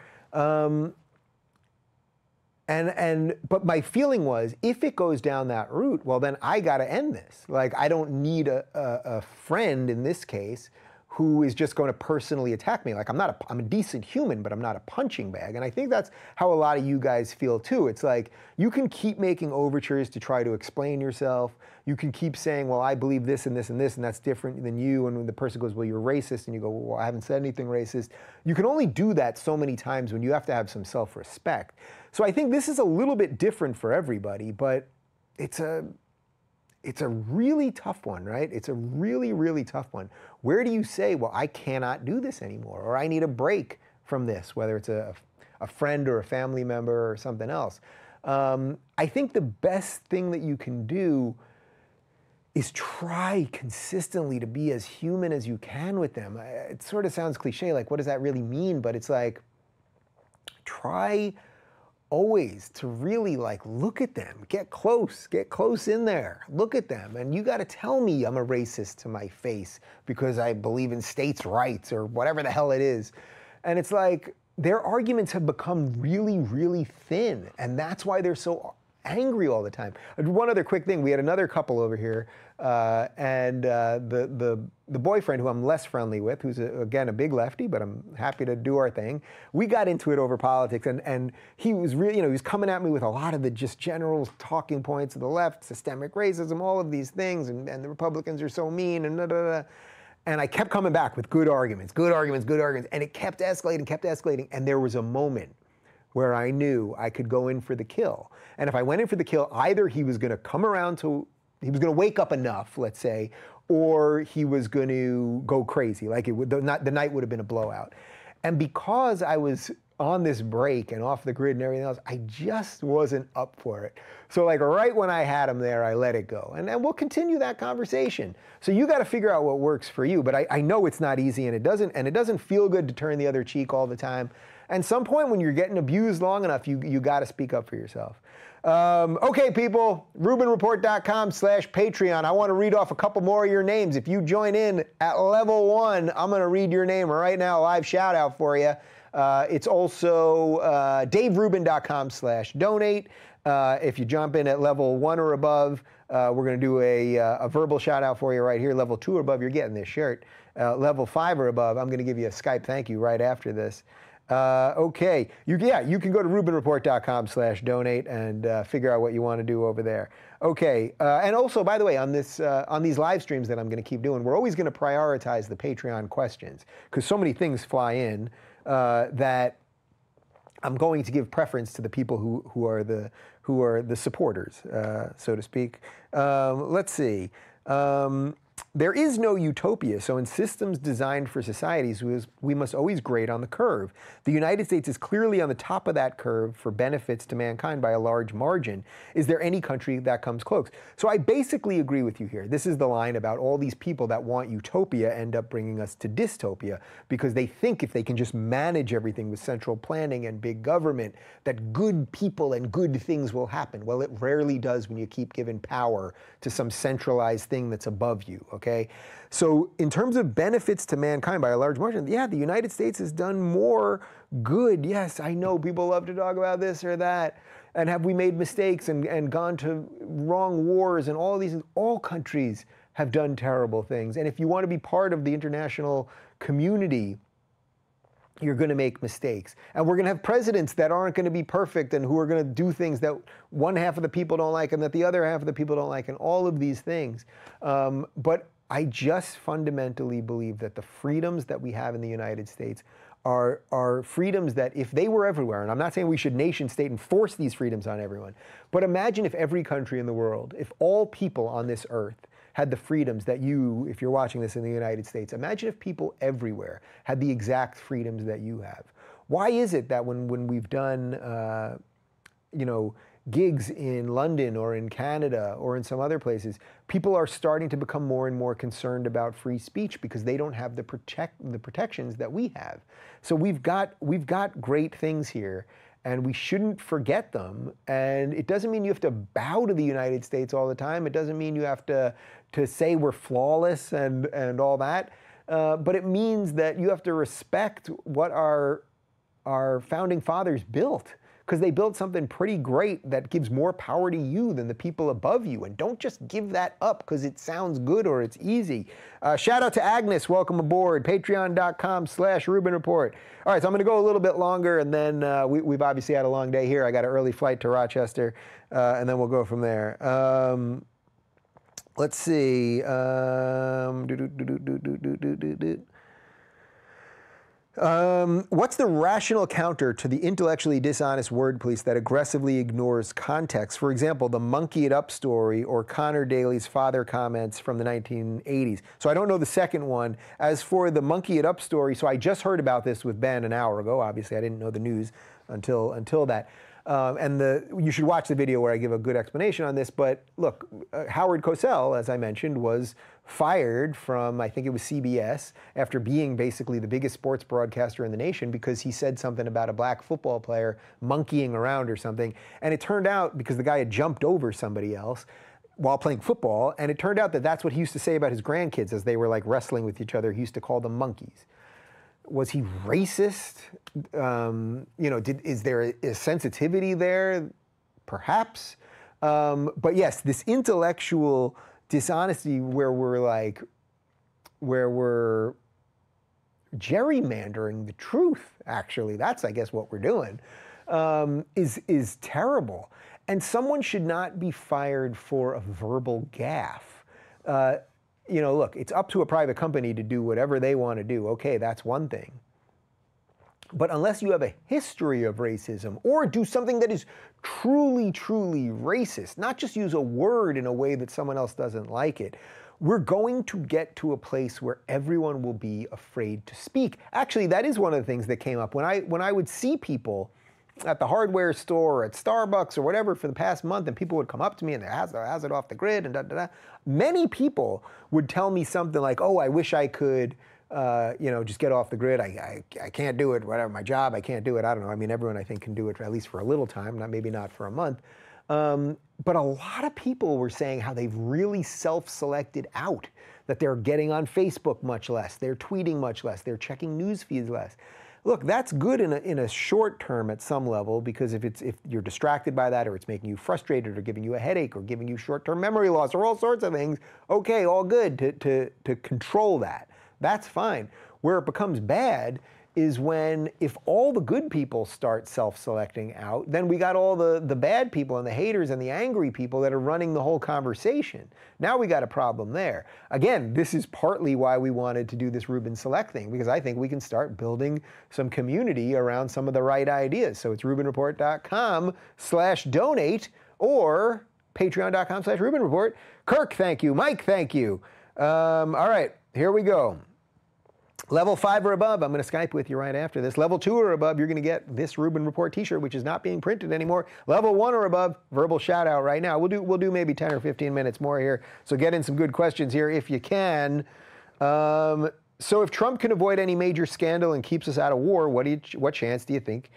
But my feeling was, if it goes down that route, well, then I got to end this. Like, I don't need a friend in this case who is just going to personally attack me. Like, I'm a decent human, but I'm not a punching bag. And I think that's how a lot of you guys feel too. It's like, you can keep making overtures to try to explain yourself. You can keep saying, well, I believe this and this and this, and that's different than you. And when the person goes, well, you're racist, and you go, well, I haven't said anything racist. You can only do that so many times when you have to have some self-respect. So I think this is a little bit different for everybody, but it's a really tough one, right? It's a really, really tough one. Where do you say, well, I cannot do this anymore, or I need a break from this, whether it's a friend or a family member or something else? I think the best thing that you can do is try consistently to be as human as you can with them. It sort of sounds cliche, like what does that really mean? But it's like, try always to really look at them, get close in there, look at them. And you got to tell me I'm a racist to my face because I believe in states' rights or whatever the hell it is. And it's like, their arguments have become really, really thin. And that's why they're so angry all the time. One other quick thing, we had another couple over here, and the boyfriend, who I'm less friendly with, who's again a big lefty, but I'm happy to do our thing. We got into it over politics, and he was really, he was coming at me with a lot of the just general talking points of the left, systemic racism, all of these things, and the Republicans are so mean, and da da da. And I kept coming back with good arguments, and it kept escalating, and there was a moment where I knew I could go in for the kill. And if I went in for the kill, either he was going to come around he was going to wake up enough, let's say, or he was going to go crazy. Like the night would have been a blowout. And because I was on this break and off the grid and everything else, I just wasn't up for it. So right when I had him there, I let it go. And we'll continue that conversation. So you got to figure out what works for you. But I know it's not easy, and it doesn't feel good to turn the other cheek all the time. And some point when you're getting abused long enough, you got to speak up for yourself. Okay, people, RubinReport.com/Patreon. I want to read off a couple more of your names. If you join in at level 1, I'm going to read your name right now, live shout out for you. It's also DaveRubin.com/donate. If you jump in at level 1 or above, we're going to do a verbal shout out for you right here. Level 2 or above, you're getting this shirt. Level 5 or above, I'm going to give you a Skype thank you right after this. Okay, you can go to RubinReport.com/donate and figure out what you want to do over there. Okay, and also, by the way, on these live streams that I'm going to keep doing, we're always going to prioritize the Patreon questions because so many things fly in that I'm going to give preference to the people who are the supporters, so to speak. Let's see. There is no utopia, so in systems designed for societies, we must always grade on the curve. The United States is clearly on the top of that curve for benefits to mankind by a large margin. Is there any country that comes close? So I basically agree with you here. This is the line about all these people that want utopia end up bringing us to dystopia because they think if they can just manage everything with central planning and big government, that good people and good things will happen. Well, it rarely does when you keep giving power to some centralized thing that's above you. Okay, so in terms of benefits to mankind by a large margin, yeah, the United States has done more good. Yes, I know people love to talk about this or that. And have we made mistakes and gone to wrong wars and all of these things? All countries have done terrible things. And if you want to be part of the international community, you're going to make mistakes. And we're going to have presidents that aren't going to be perfect and who are going to do things that one half of the people don't like and that the other half of the people don't like and all of these things. But I just fundamentally believe that the freedoms that we have in the United States are freedoms that if they were everywhere, and I'm not saying we should nation state and force these freedoms on everyone, but imagine if every country in the world, if all people on this earth had the freedoms that you, if you're watching this in the United States, imagine if people everywhere had the exact freedoms that you have. Why is it that when we've done, gigs in London or in Canada or in some other places, people are starting to become more and more concerned about free speech because they don't have the protections that we have. So we've got great things here, and we shouldn't forget them. And it doesn't mean you have to bow to the United States all the time. It doesn't mean you have to say we're flawless and all that. But it means that you have to respect what our founding fathers built, because they built something pretty great that gives more power to you than the people above you. And don't just give that up because it sounds good or it's easy. Shout out to Agnes, welcome aboard, patreon.com/Rubin Report. All right, so I'm gonna go a little bit longer and then we've obviously had a long day here. I got an early flight to Rochester and then we'll go from there. Let's see. What's the rational counter to the intellectually dishonest word police that aggressively ignores context? For example, the monkey it up story or Connor Daly's father comments from the 1980s. So I don't know the second one. As for the monkey it up story, so I just heard about this with Ben an hour ago. Obviously, I didn't know the news until that. You should watch the video where I give a good explanation on this. But look, Howard Cosell, as I mentioned, was fired from, I think it was CBS, after being basically the biggest sports broadcaster in the nation because he said something about a black football player monkeying around or something. And it turned out, because the guy had jumped over somebody else while playing football, and it turned out that that's what he used to say about his grandkids as they were like wrestling with each other. He used to call them monkeys. Was he racist? Is there a sensitivity there? Perhaps. But yes, this intellectual dishonesty where we're gerrymandering the truth, actually, that's, I guess, what we're doing, is terrible. And someone should not be fired for a verbal gaffe. Look, it's up to a private company to do whatever they want to do. Okay, that's one thing. But unless you have a history of racism or do something that is truly, truly racist, not just use a word in a way that someone else doesn't like it, we're going to get to a place where everyone will be afraid to speak. Actually, that is one of the things that came up. When I would see people at the hardware store, or at Starbucks or whatever for the past month, and people would come up to me and they're has it off the grid and da-da-da. Many people would tell me something like, oh, I wish I could just get off the grid. I can't do it, whatever, my job, I can't do it. I don't know. I mean, everyone I think can do it at least for a little time, maybe not for a month. But a lot of people were saying how they've really self-selected out, that they're getting on Facebook much less, they're tweeting much less, they're checking news feeds less. Look, that's good in a short term at some level, because if you're distracted by that, or it's making you frustrated, or giving you a headache, or giving you short-term memory loss, or all sorts of things, okay, all good to control that. That's fine. Where it becomes bad is if all the good people start self-selecting out, then we got all the bad people and the haters and the angry people that are running the whole conversation. Now we got a problem there. Again, this is partly why we wanted to do this Rubin Select thing, because I think we can start building some community around some of the right ideas. So it's rubinreport.com/donate or patreon.com/Rubin Report. Kirk, thank you. Mike, thank you. All right, here we go. Level 5 or above, I'm going to Skype with you right after this. Level 2 or above, you're going to get this Rubin Report t-shirt, which is not being printed anymore. Level 1 or above, verbal shout out right now. We'll do maybe 10 or 15 minutes more here. So get in some good questions here if you can. So if Trump can avoid any major scandal and keeps us out of war, what chance do you think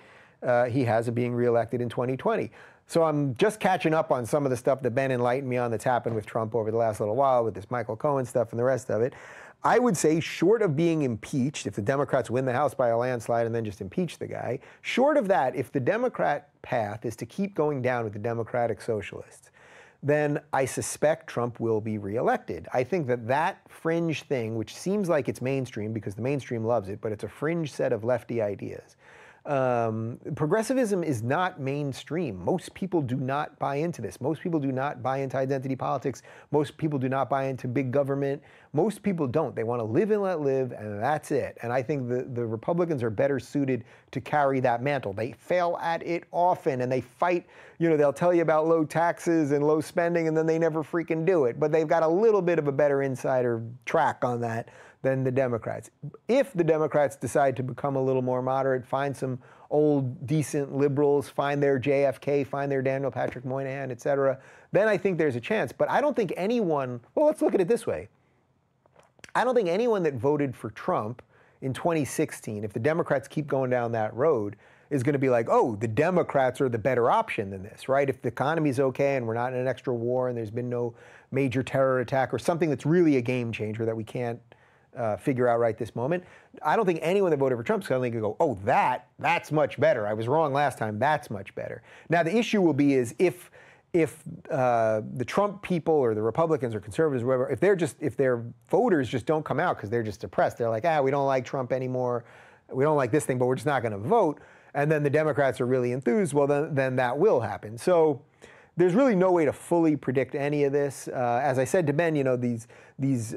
he has of being reelected in 2020? So I'm just catching up on some of the stuff that Ben enlightened me on that's happened with Trump over the last little while, with this Michael Cohen stuff and the rest of it. I would say, short of being impeached, if the Democrats win the House by a landslide and then just impeach the guy, short of that, if the Democrat path is to keep going down with the Democratic Socialists, then I suspect Trump will be reelected. I think that fringe thing, which seems like it's mainstream because the mainstream loves it, but it's a fringe set of lefty ideas. Progressivism is not mainstream. Most people do not buy into this. Most people do not buy into identity politics. Most people do not buy into big government. Most people don't. They want to live and let live, and that's it. And I think the Republicans are better suited to carry that mantle. They fail at it often, and they fight. They'll tell you about low taxes and low spending, and then they never freaking do it. But they've got a little bit of a better insider track on that than the Democrats. If the Democrats decide to become a little more moderate, find some old decent liberals, find their JFK, find their Daniel Patrick Moynihan, et cetera, then I think there's a chance. But I don't think anyone, well, let's look at it this way. I don't think anyone that voted for Trump in 2016, if the Democrats keep going down that road, is going to be like, oh, the Democrats are the better option than this, right? If the economy's okay and we're not in an extra war and there's been no major terror attack or something that's really a game changer that we can't figure out right this moment, I don't think anyone that voted for Trump is going to go, oh, that's much better. I was wrong last time. That's much better. Now, the issue will be is if the Trump people or the Republicans or conservatives, or whatever, if their voters just don't come out because they're just depressed, they're like, we don't like Trump anymore, we don't like this thing, but we're just not going to vote, and then the Democrats are really enthused, well, then that will happen. So there's really no way to fully predict any of this. As I said to Ben, these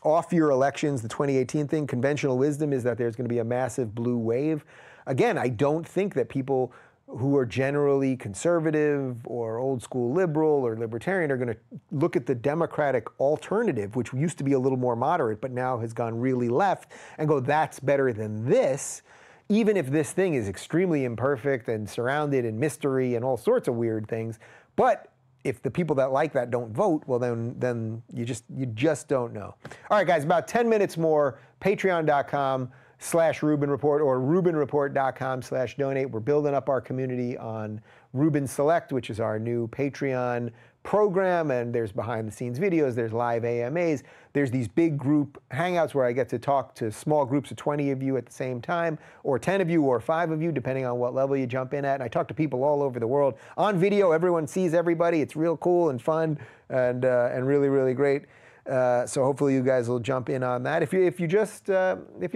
off-year elections, the 2018 thing, conventional wisdom is that there's going to be a massive blue wave. Again, I don't think that people who are generally conservative or old school liberal or libertarian are going to look at the Democratic alternative, which used to be a little more moderate but now has gone really left, and go, that's better than this, even if this thing is extremely imperfect and surrounded in mystery and all sorts of weird things. But if the people that like that don't vote, well, then you just don't know. All right, guys, about 10 minutes more, patreon.com/Rubin Report or rubinreport.com/donate. We're building up our community on Rubin Select, which is our new Patreon program, and there's behind-the-scenes videos, there's live AMAs, there's these big group hangouts where I get to talk to small groups of 20 of you at the same time, or 10 of you, or 5 of you, depending on what level you jump in at. And I talk to people all over the world on video. Everyone sees everybody. It's real cool and fun and really, really great. So hopefully you guys will jump in on that. If you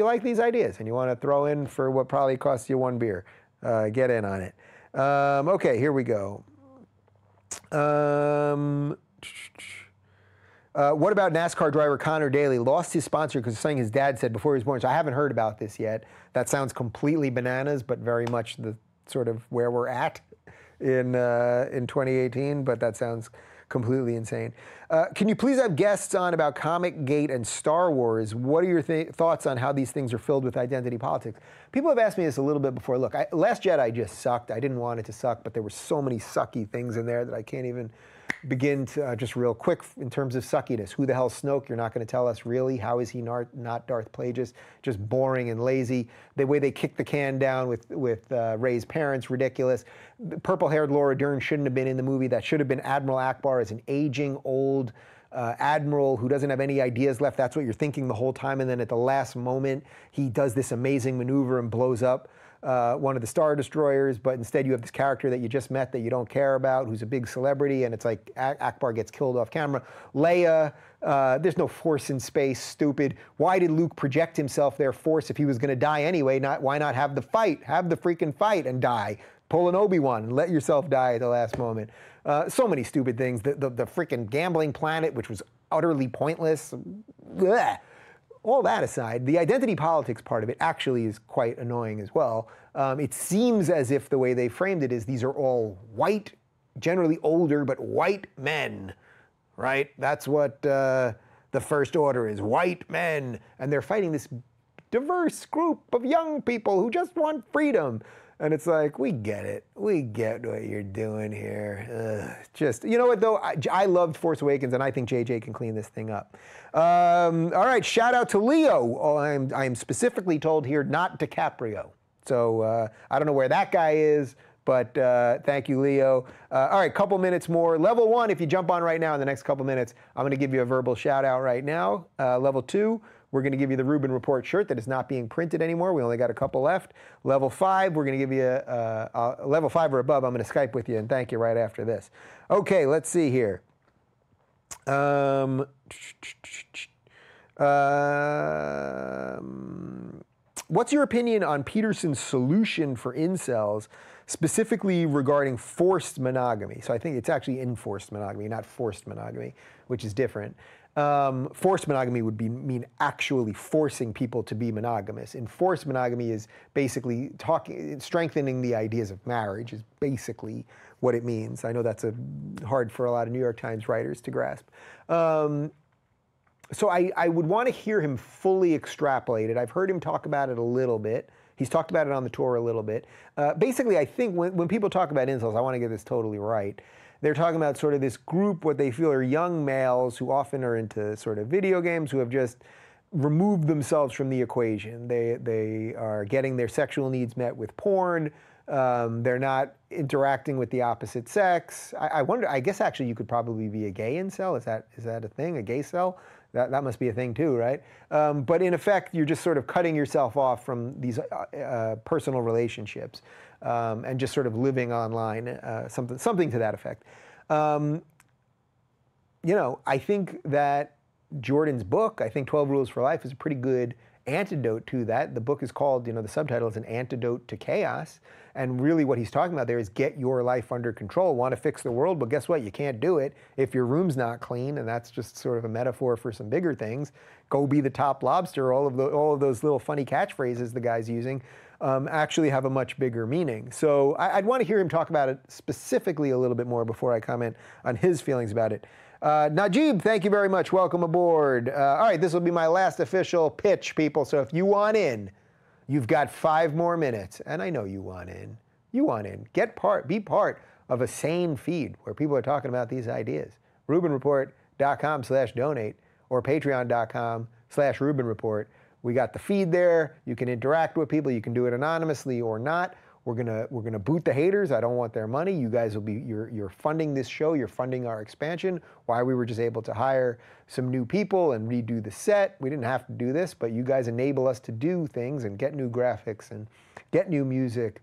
like these ideas and you want to throw in for what probably costs you 1 beer, get in on it. Okay, here we go. What about NASCAR driver Connor Daly? Lost his sponsor because of something his dad said before he was born. So I haven't heard about this yet. That sounds completely bananas, but very much the sort of where we're at in 2018. But that sounds completely insane. Can you please have guests on about Comic Gate and Star Wars? What are your thoughts on how these things are filled with identity politics? People have asked me this a little bit before. Look, Last Jedi just sucked. I didn't want it to suck, but there were so many sucky things in there that I can't even begin to, just real quick, in terms of suckiness, who the hell's Snoke? You're not going to tell us, really? How is he not Darth Plagueis? Just boring and lazy. The way they kick the can down with Rey's parents, ridiculous. The purple-haired Laura Dern shouldn't have been in the movie. That should have been Admiral Akbar as an aging, old admiral who doesn't have any ideas left. That's what you're thinking the whole time. And then at the last moment, he does this amazing maneuver and blows up one of the Star Destroyers, but instead you have this character that you just met that you don't care about, who's a big celebrity, and it's like Akbar gets killed off camera. Leia, there's no force in space, stupid. Why did Luke project himself there, force, if he was going to die anyway? Why not have the fight? Have the freaking fight and die. Pull an Obi-Wan and let yourself die at the last moment. So many stupid things. The freaking gambling planet, which was utterly pointless. Blech. All that aside, the identity politics part of it actually is quite annoying as well. It seems as if the way they framed it is these are all white, generally older, but white men, right? That's what the First Order is, white men. And they're fighting this diverse group of young people who just want freedom. And it's like, we get it. We get what you're doing here. Just, you know what, though? I loved Force Awakens, and I think JJ can clean this thing up. All right, shout out to Leo. Oh, I'm specifically told here not DiCaprio. So I don't know where that guy is, but thank you, Leo. All right, couple minutes more. Level 1, if you jump on right now in the next couple minutes, I'm going to give you a verbal shout out right now. Level 2, we're going to give you the Rubin Report shirt that is not being printed anymore. We only got a couple left. Level 5, we're going to give you level 5 or above. I'm going to Skype with you and thank you right after this. Okay, let's see here. What's your opinion on Peterson's solution for incels, specifically regarding forced monogamy? So I think it's actually enforced monogamy, not forced monogamy, which is different. Forced monogamy would mean actually forcing people to be monogamous. Enforced monogamy is basically strengthening the ideas of marriage is basically what it means. I know that's hard for a lot of New York Times writers to grasp. So I would want to hear him fully extrapolate it. I've heard him talk about it a little bit. He's talked about it on the tour a little bit. Basically, I think when people talk about incels, I want to get this totally right. They're talking about sort of this group, what they feel are young males who often are into sort of video games, who have just removed themselves from the equation. They are getting their sexual needs met with porn. They're not interacting with the opposite sex. I wonder, I guess actually you could probably be a gay incel. Is that a thing, a gay cell? That must be a thing too, right? But in effect, you're just sort of cutting yourself off from these personal relationships and just sort of living online, something to that effect. You know, I think that Jordan's book, I think 12 Rules for Life, is a pretty good antidote to that. The book is called, you know, the subtitle is An Antidote to Chaos. And really what he's talking about there is get your life under control. Want to fix the world, but guess what? You can't do it if your room's not clean, and that's just sort of a metaphor for some bigger things. Go be the top lobster. All of those little funny catchphrases the guy's using actually have a much bigger meaning. So I'd want to hear him talk about it specifically a little bit more before I comment on his feelings about it. Najib, thank you very much. Welcome aboard. All right, this will be my last official pitch, people. So if you want in, you've got 5 more minutes. And I know you want in. You want in. Be part of a sane feed where people are talking about these ideas. RubinReport.com/donate or Patreon.com/RubinReport. We got the feed there. You can interact with people. You can do it anonymously or not. We're gonna boot the haters. I don't want their money. You guys will be, you're funding this show. You're funding our expansion. Why we were just able to hire some new people and redo the set. We didn't have to do this, but you guys enable us to do things and get new graphics and get new music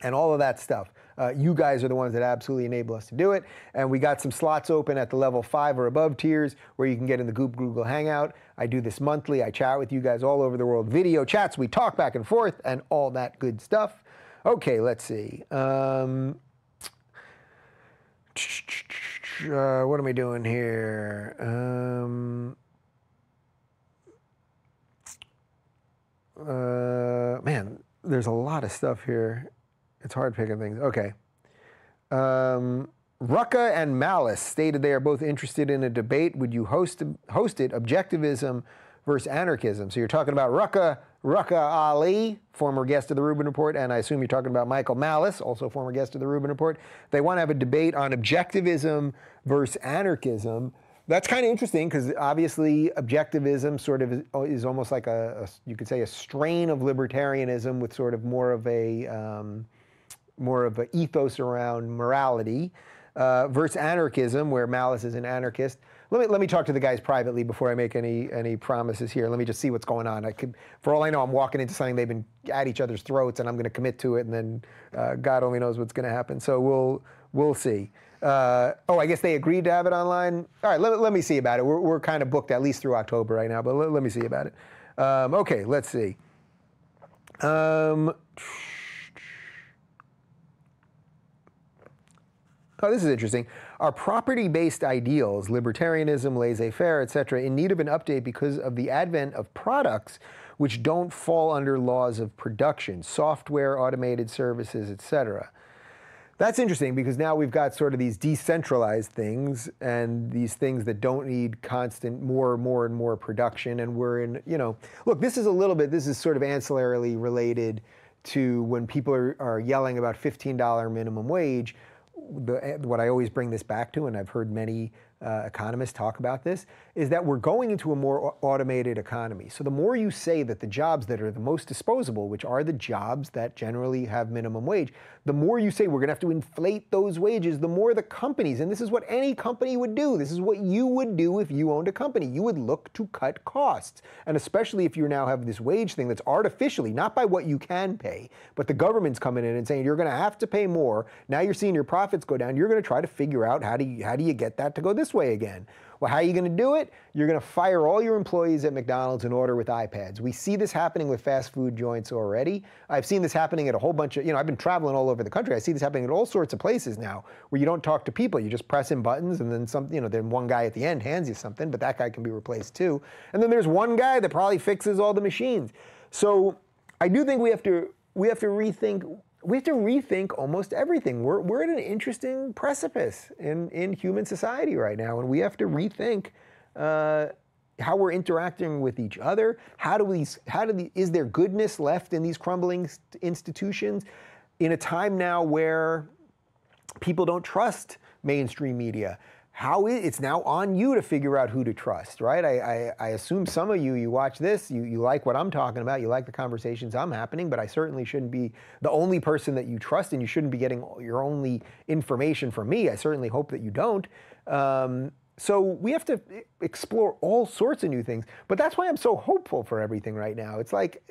and all of that stuff. You guys are the ones that absolutely enable us to do it. And we got some slots open at the level 5 or above tiers where you can get in the Goop Google Hangout. I do this monthly. I chat with you guys all over the world. Video chats, we talk back and forth and all that good stuff. Okay, let's see. What am I doing here? Man, there's a lot of stuff here. It's hard picking things. Okay. Rucka and Malice stated they are both interested in a debate. Would you host it? Objectivism versus anarchism. So you're talking about Rucka Ali, former guest of the Rubin Report, and I assume you're talking about Michael Malice, also former guest of the Rubin Report. They want to have a debate on objectivism versus anarchism. That's kind of interesting because obviously objectivism sort of is almost like you could say a strain of libertarianism with sort of more of a ethos around morality, versus anarchism, where Malice is an anarchist. Let me talk to the guys privately before I make any promises here. Let me just see what's going on. For all I know, I'm walking into something they've been at each other's throats, and I'm going to commit to it, and then God only knows what's going to happen. So we'll see. I guess they agreed to have it online. All right, let me see about it. We're kind of booked at least through October right now, but let me see about it. Okay, let's see. Oh, this is interesting. Are property-based ideals, libertarianism, laissez-faire, etc., in need of an update because of the advent of products which don't fall under laws of production, software, automated services, etc.? That's interesting because now we've got sort of these decentralized things and these things that don't need constant more and more production, and we're in, look, this is sort of ancillarily related to when people are yelling about $15 minimum wage. What I always bring this back to, and I've heard many economists talk about this, is that we're going into a more automated economy. So the more you say that the jobs that are the most disposable, which are the jobs that generally have minimum wage, the more you say we're going to have to inflate those wages, the more the companies, and this is what any company would do, this is what you would do if you owned a company, you would look to cut costs. And especially if you now have this wage thing that's artificially, not by what you can pay, but the government's coming in and saying you're going to have to pay more, now you're seeing your profits go down, you're going to try to figure out how do you get that to go this way again. Well, how are you going to do it? You're going to fire all your employees at McDonald's and order with iPads. We see this happening with fast food joints already. I've seen this happening at a whole bunch of, I've been traveling all over the country. I see this happening at all sorts of places now where you don't talk to people. You just press in buttons and then then one guy at the end hands you something, but that guy can be replaced too. And then there's one guy that probably fixes all the machines. So I do think we have to rethink almost everything. We're at an interesting precipice in human society right now, and we have to rethink how we're interacting with each other. Is there goodness left in these crumbling institutions in a time now where people don't trust mainstream media? It's now on you to figure out who to trust, right? I assume some of you watch this, you like what I'm talking about, you like the conversations I'm happening, but I certainly shouldn't be the only person that you trust, and you shouldn't be getting your only information from me. I certainly hope that you don't. So we have to explore all sorts of new things, but that's why I'm so hopeful for everything right now. It's like,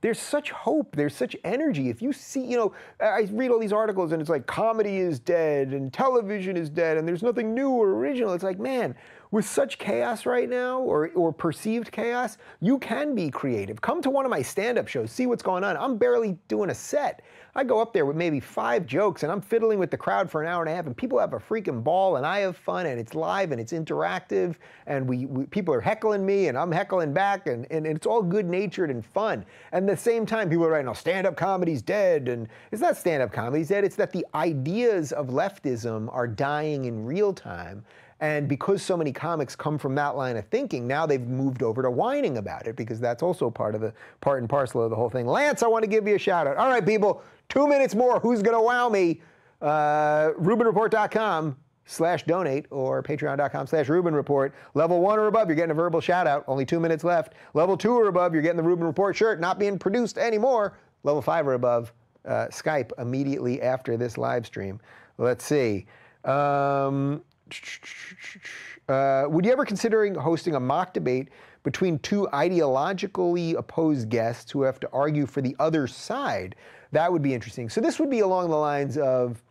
there's such hope, there's such energy. If you see, I read all these articles and it's like comedy is dead and television is dead and there's nothing new or original. It's like, man, with such chaos right now, or perceived chaos, you can be creative. Come to one of my stand-up shows, see what's going on. I'm barely doing a set. I go up there with maybe 5 jokes and I'm fiddling with the crowd for an hour and a half and people have a freaking ball and I have fun and it's live and it's interactive and people are heckling me and I'm heckling back and it's all good-natured and fun. And at the same time, people are writing, stand-up comedy's dead. And it's not stand-up comedy's dead, it's that the ideas of leftism are dying in real time. And because so many comics come from that line of thinking, now they've moved over to whining about it because that's also part and parcel of the whole thing. Lance, I want to give you a shout out. All right, people, 2 minutes more. Who's going to wow me? RubinReport.com/donate or Patreon.com/RubinReport. Level 1 or above, you're getting a verbal shout out. Only 2 minutes left. Level 2 or above, you're getting the Rubin Report shirt, not being produced anymore. Level 5 or above, Skype immediately after this live stream. Let's see. Would you ever consider hosting a mock debate between 2 ideologically opposed guests who have to argue for the other side? That would be interesting. So this would be along the lines of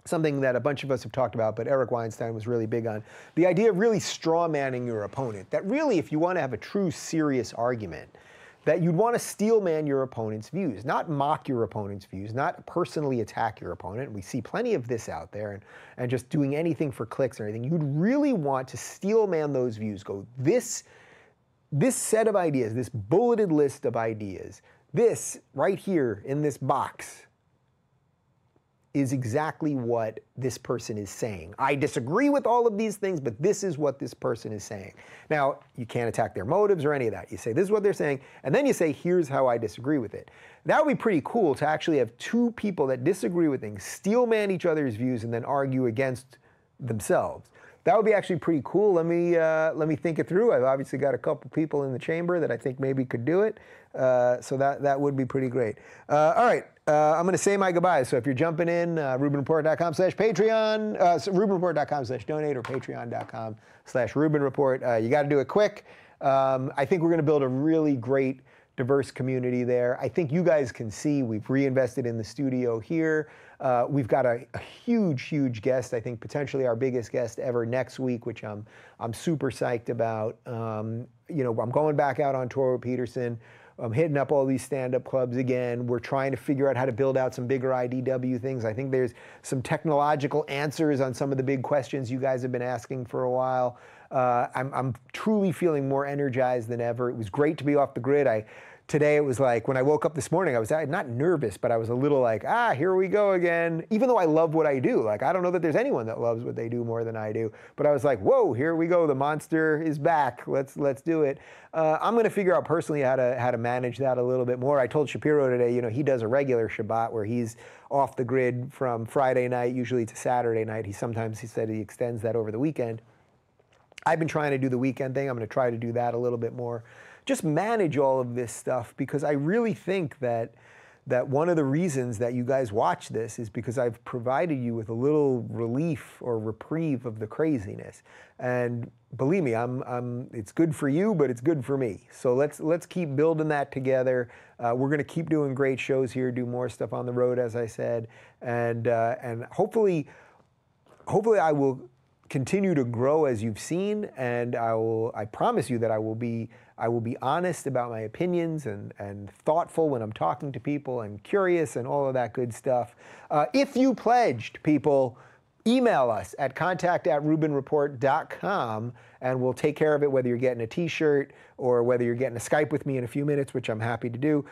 something that a bunch of us have talked about, but Eric Weinstein was really big on. The idea of really straw-manning your opponent. That really, if you want to have a true serious argument, that you'd want to steel man your opponent's views, not mock your opponent's views, not personally attack your opponent. We see plenty of this out there and just doing anything for clicks or anything. You'd really want to steel man those views. Go, this set of ideas, this bulleted list of ideas, this right here in this box, is exactly what this person is saying. I disagree with all of these things, but this is what this person is saying. Now, you can't attack their motives or any of that. You say, this is what they're saying, and then you say, here's how I disagree with it. That would be pretty cool to actually have two people that disagree with things, steel man each other's views, and then argue against themselves. That would be actually pretty cool. Let me think it through. I've obviously got a couple people in the chamber that I think maybe could do it. So that would be pretty great. All right, I'm going to say my goodbyes. So if you're jumping in, RubinReport.com/Patreon, RubinReport.com/donate or Patreon.com/RubinReport. You got to do it quick. I think we're going to build a really great, diverse community there. I think you guys can see we've reinvested in the studio here. We've got a huge guest, I think potentially our biggest guest ever next week, which I'm super psyched about. You know, I'm going back out on tour with Peterson. I'm hitting up all these stand-up clubs again. We're trying to figure out how to build out some bigger IDW things. I think there's some technological answers on some of the big questions you guys have been asking for a while. I'm truly feeling more energized than ever. It was great to be off the grid. Today it was like, when I woke up this morning, I was not nervous, but I was a little like, here we go again. Even though I love what I do. Like, I don't know that there's anyone that loves what they do more than I do. But I was like, whoa, here we go. The monster is back. Let's do it. I'm going to figure out personally how to manage that a little bit more. I told Shapiro today, you know, he does a regular Shabbat where he's off the grid from Friday night, usually to Saturday night. He said he extends that over the weekend. I've been trying to do the weekend thing. I'm going to try to do that a little bit more. Just manage all of this stuff, because I really think that one of the reasons that you guys watch this is because I've provided you with a little relief or reprieve of the craziness. And believe me, it's good for you, but it's good for me. So let's keep building that together. We're going to keep doing great shows here, do more stuff on the road, as I said, and hopefully I will continue to grow as you've seen, and I promise you that I will be honest about my opinions and thoughtful when I'm talking to people and curious and all of that good stuff. If you pledged, people, email us at contact@RubinReport.com and we'll take care of it, whether you're getting a t-shirt or whether you're getting a Skype with me in a few minutes, which I'm happy to do.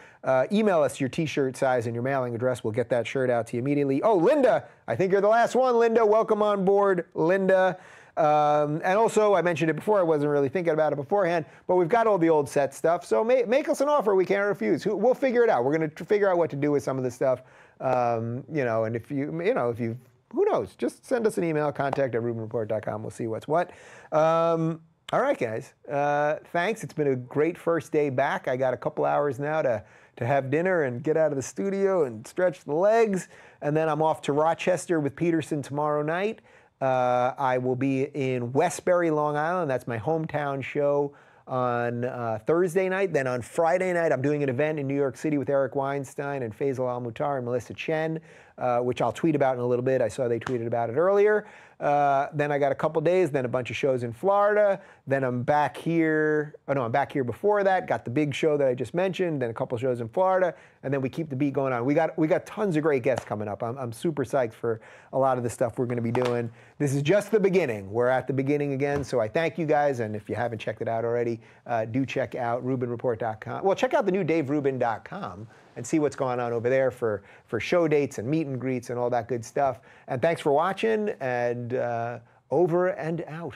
Email us your t-shirt size and your mailing address. We'll get that shirt out to you immediately. Oh, Linda, I think you're the last one, Linda. Welcome on board, Linda. And also, I mentioned it before, I wasn't really thinking about it beforehand, but we've got all the old set stuff, so make us an offer we can't refuse. We'll figure it out. We're going to figure out what to do with some of this stuff. You know, and if you who knows, just send us an email, contact@RubinReport.com. We'll see what's what. All right, guys. Thanks. It's been a great first day back. I got a couple hours now to have dinner and get out of the studio and stretch the legs. And then I'm off to Rochester with Peterson tomorrow night. I will be in Westbury, Long Island. That's my hometown show on Thursday night. Then on Friday night, I'm doing an event in New York City with Eric Weinstein and Faisal Al-Mutar and Melissa Chen, which I'll tweet about in a little bit. I saw they tweeted about it earlier. Then I got a couple days, then a bunch of shows in Florida. Then I'm back here. Oh no, I'm back here before that. Got the big show that I just mentioned, then a couple shows in Florida, and then we keep the beat going on. We got tons of great guests coming up. I'm super psyched for a lot of the stuff we're going to be doing. This is just the beginning. We're at the beginning again, so I thank you guys, and if you haven't checked it out already, do check out RubinReport.com. Well, check out the new DaveRubin.com and see what's going on over there for show dates and meet and greets and all that good stuff. And thanks for watching, and over and out.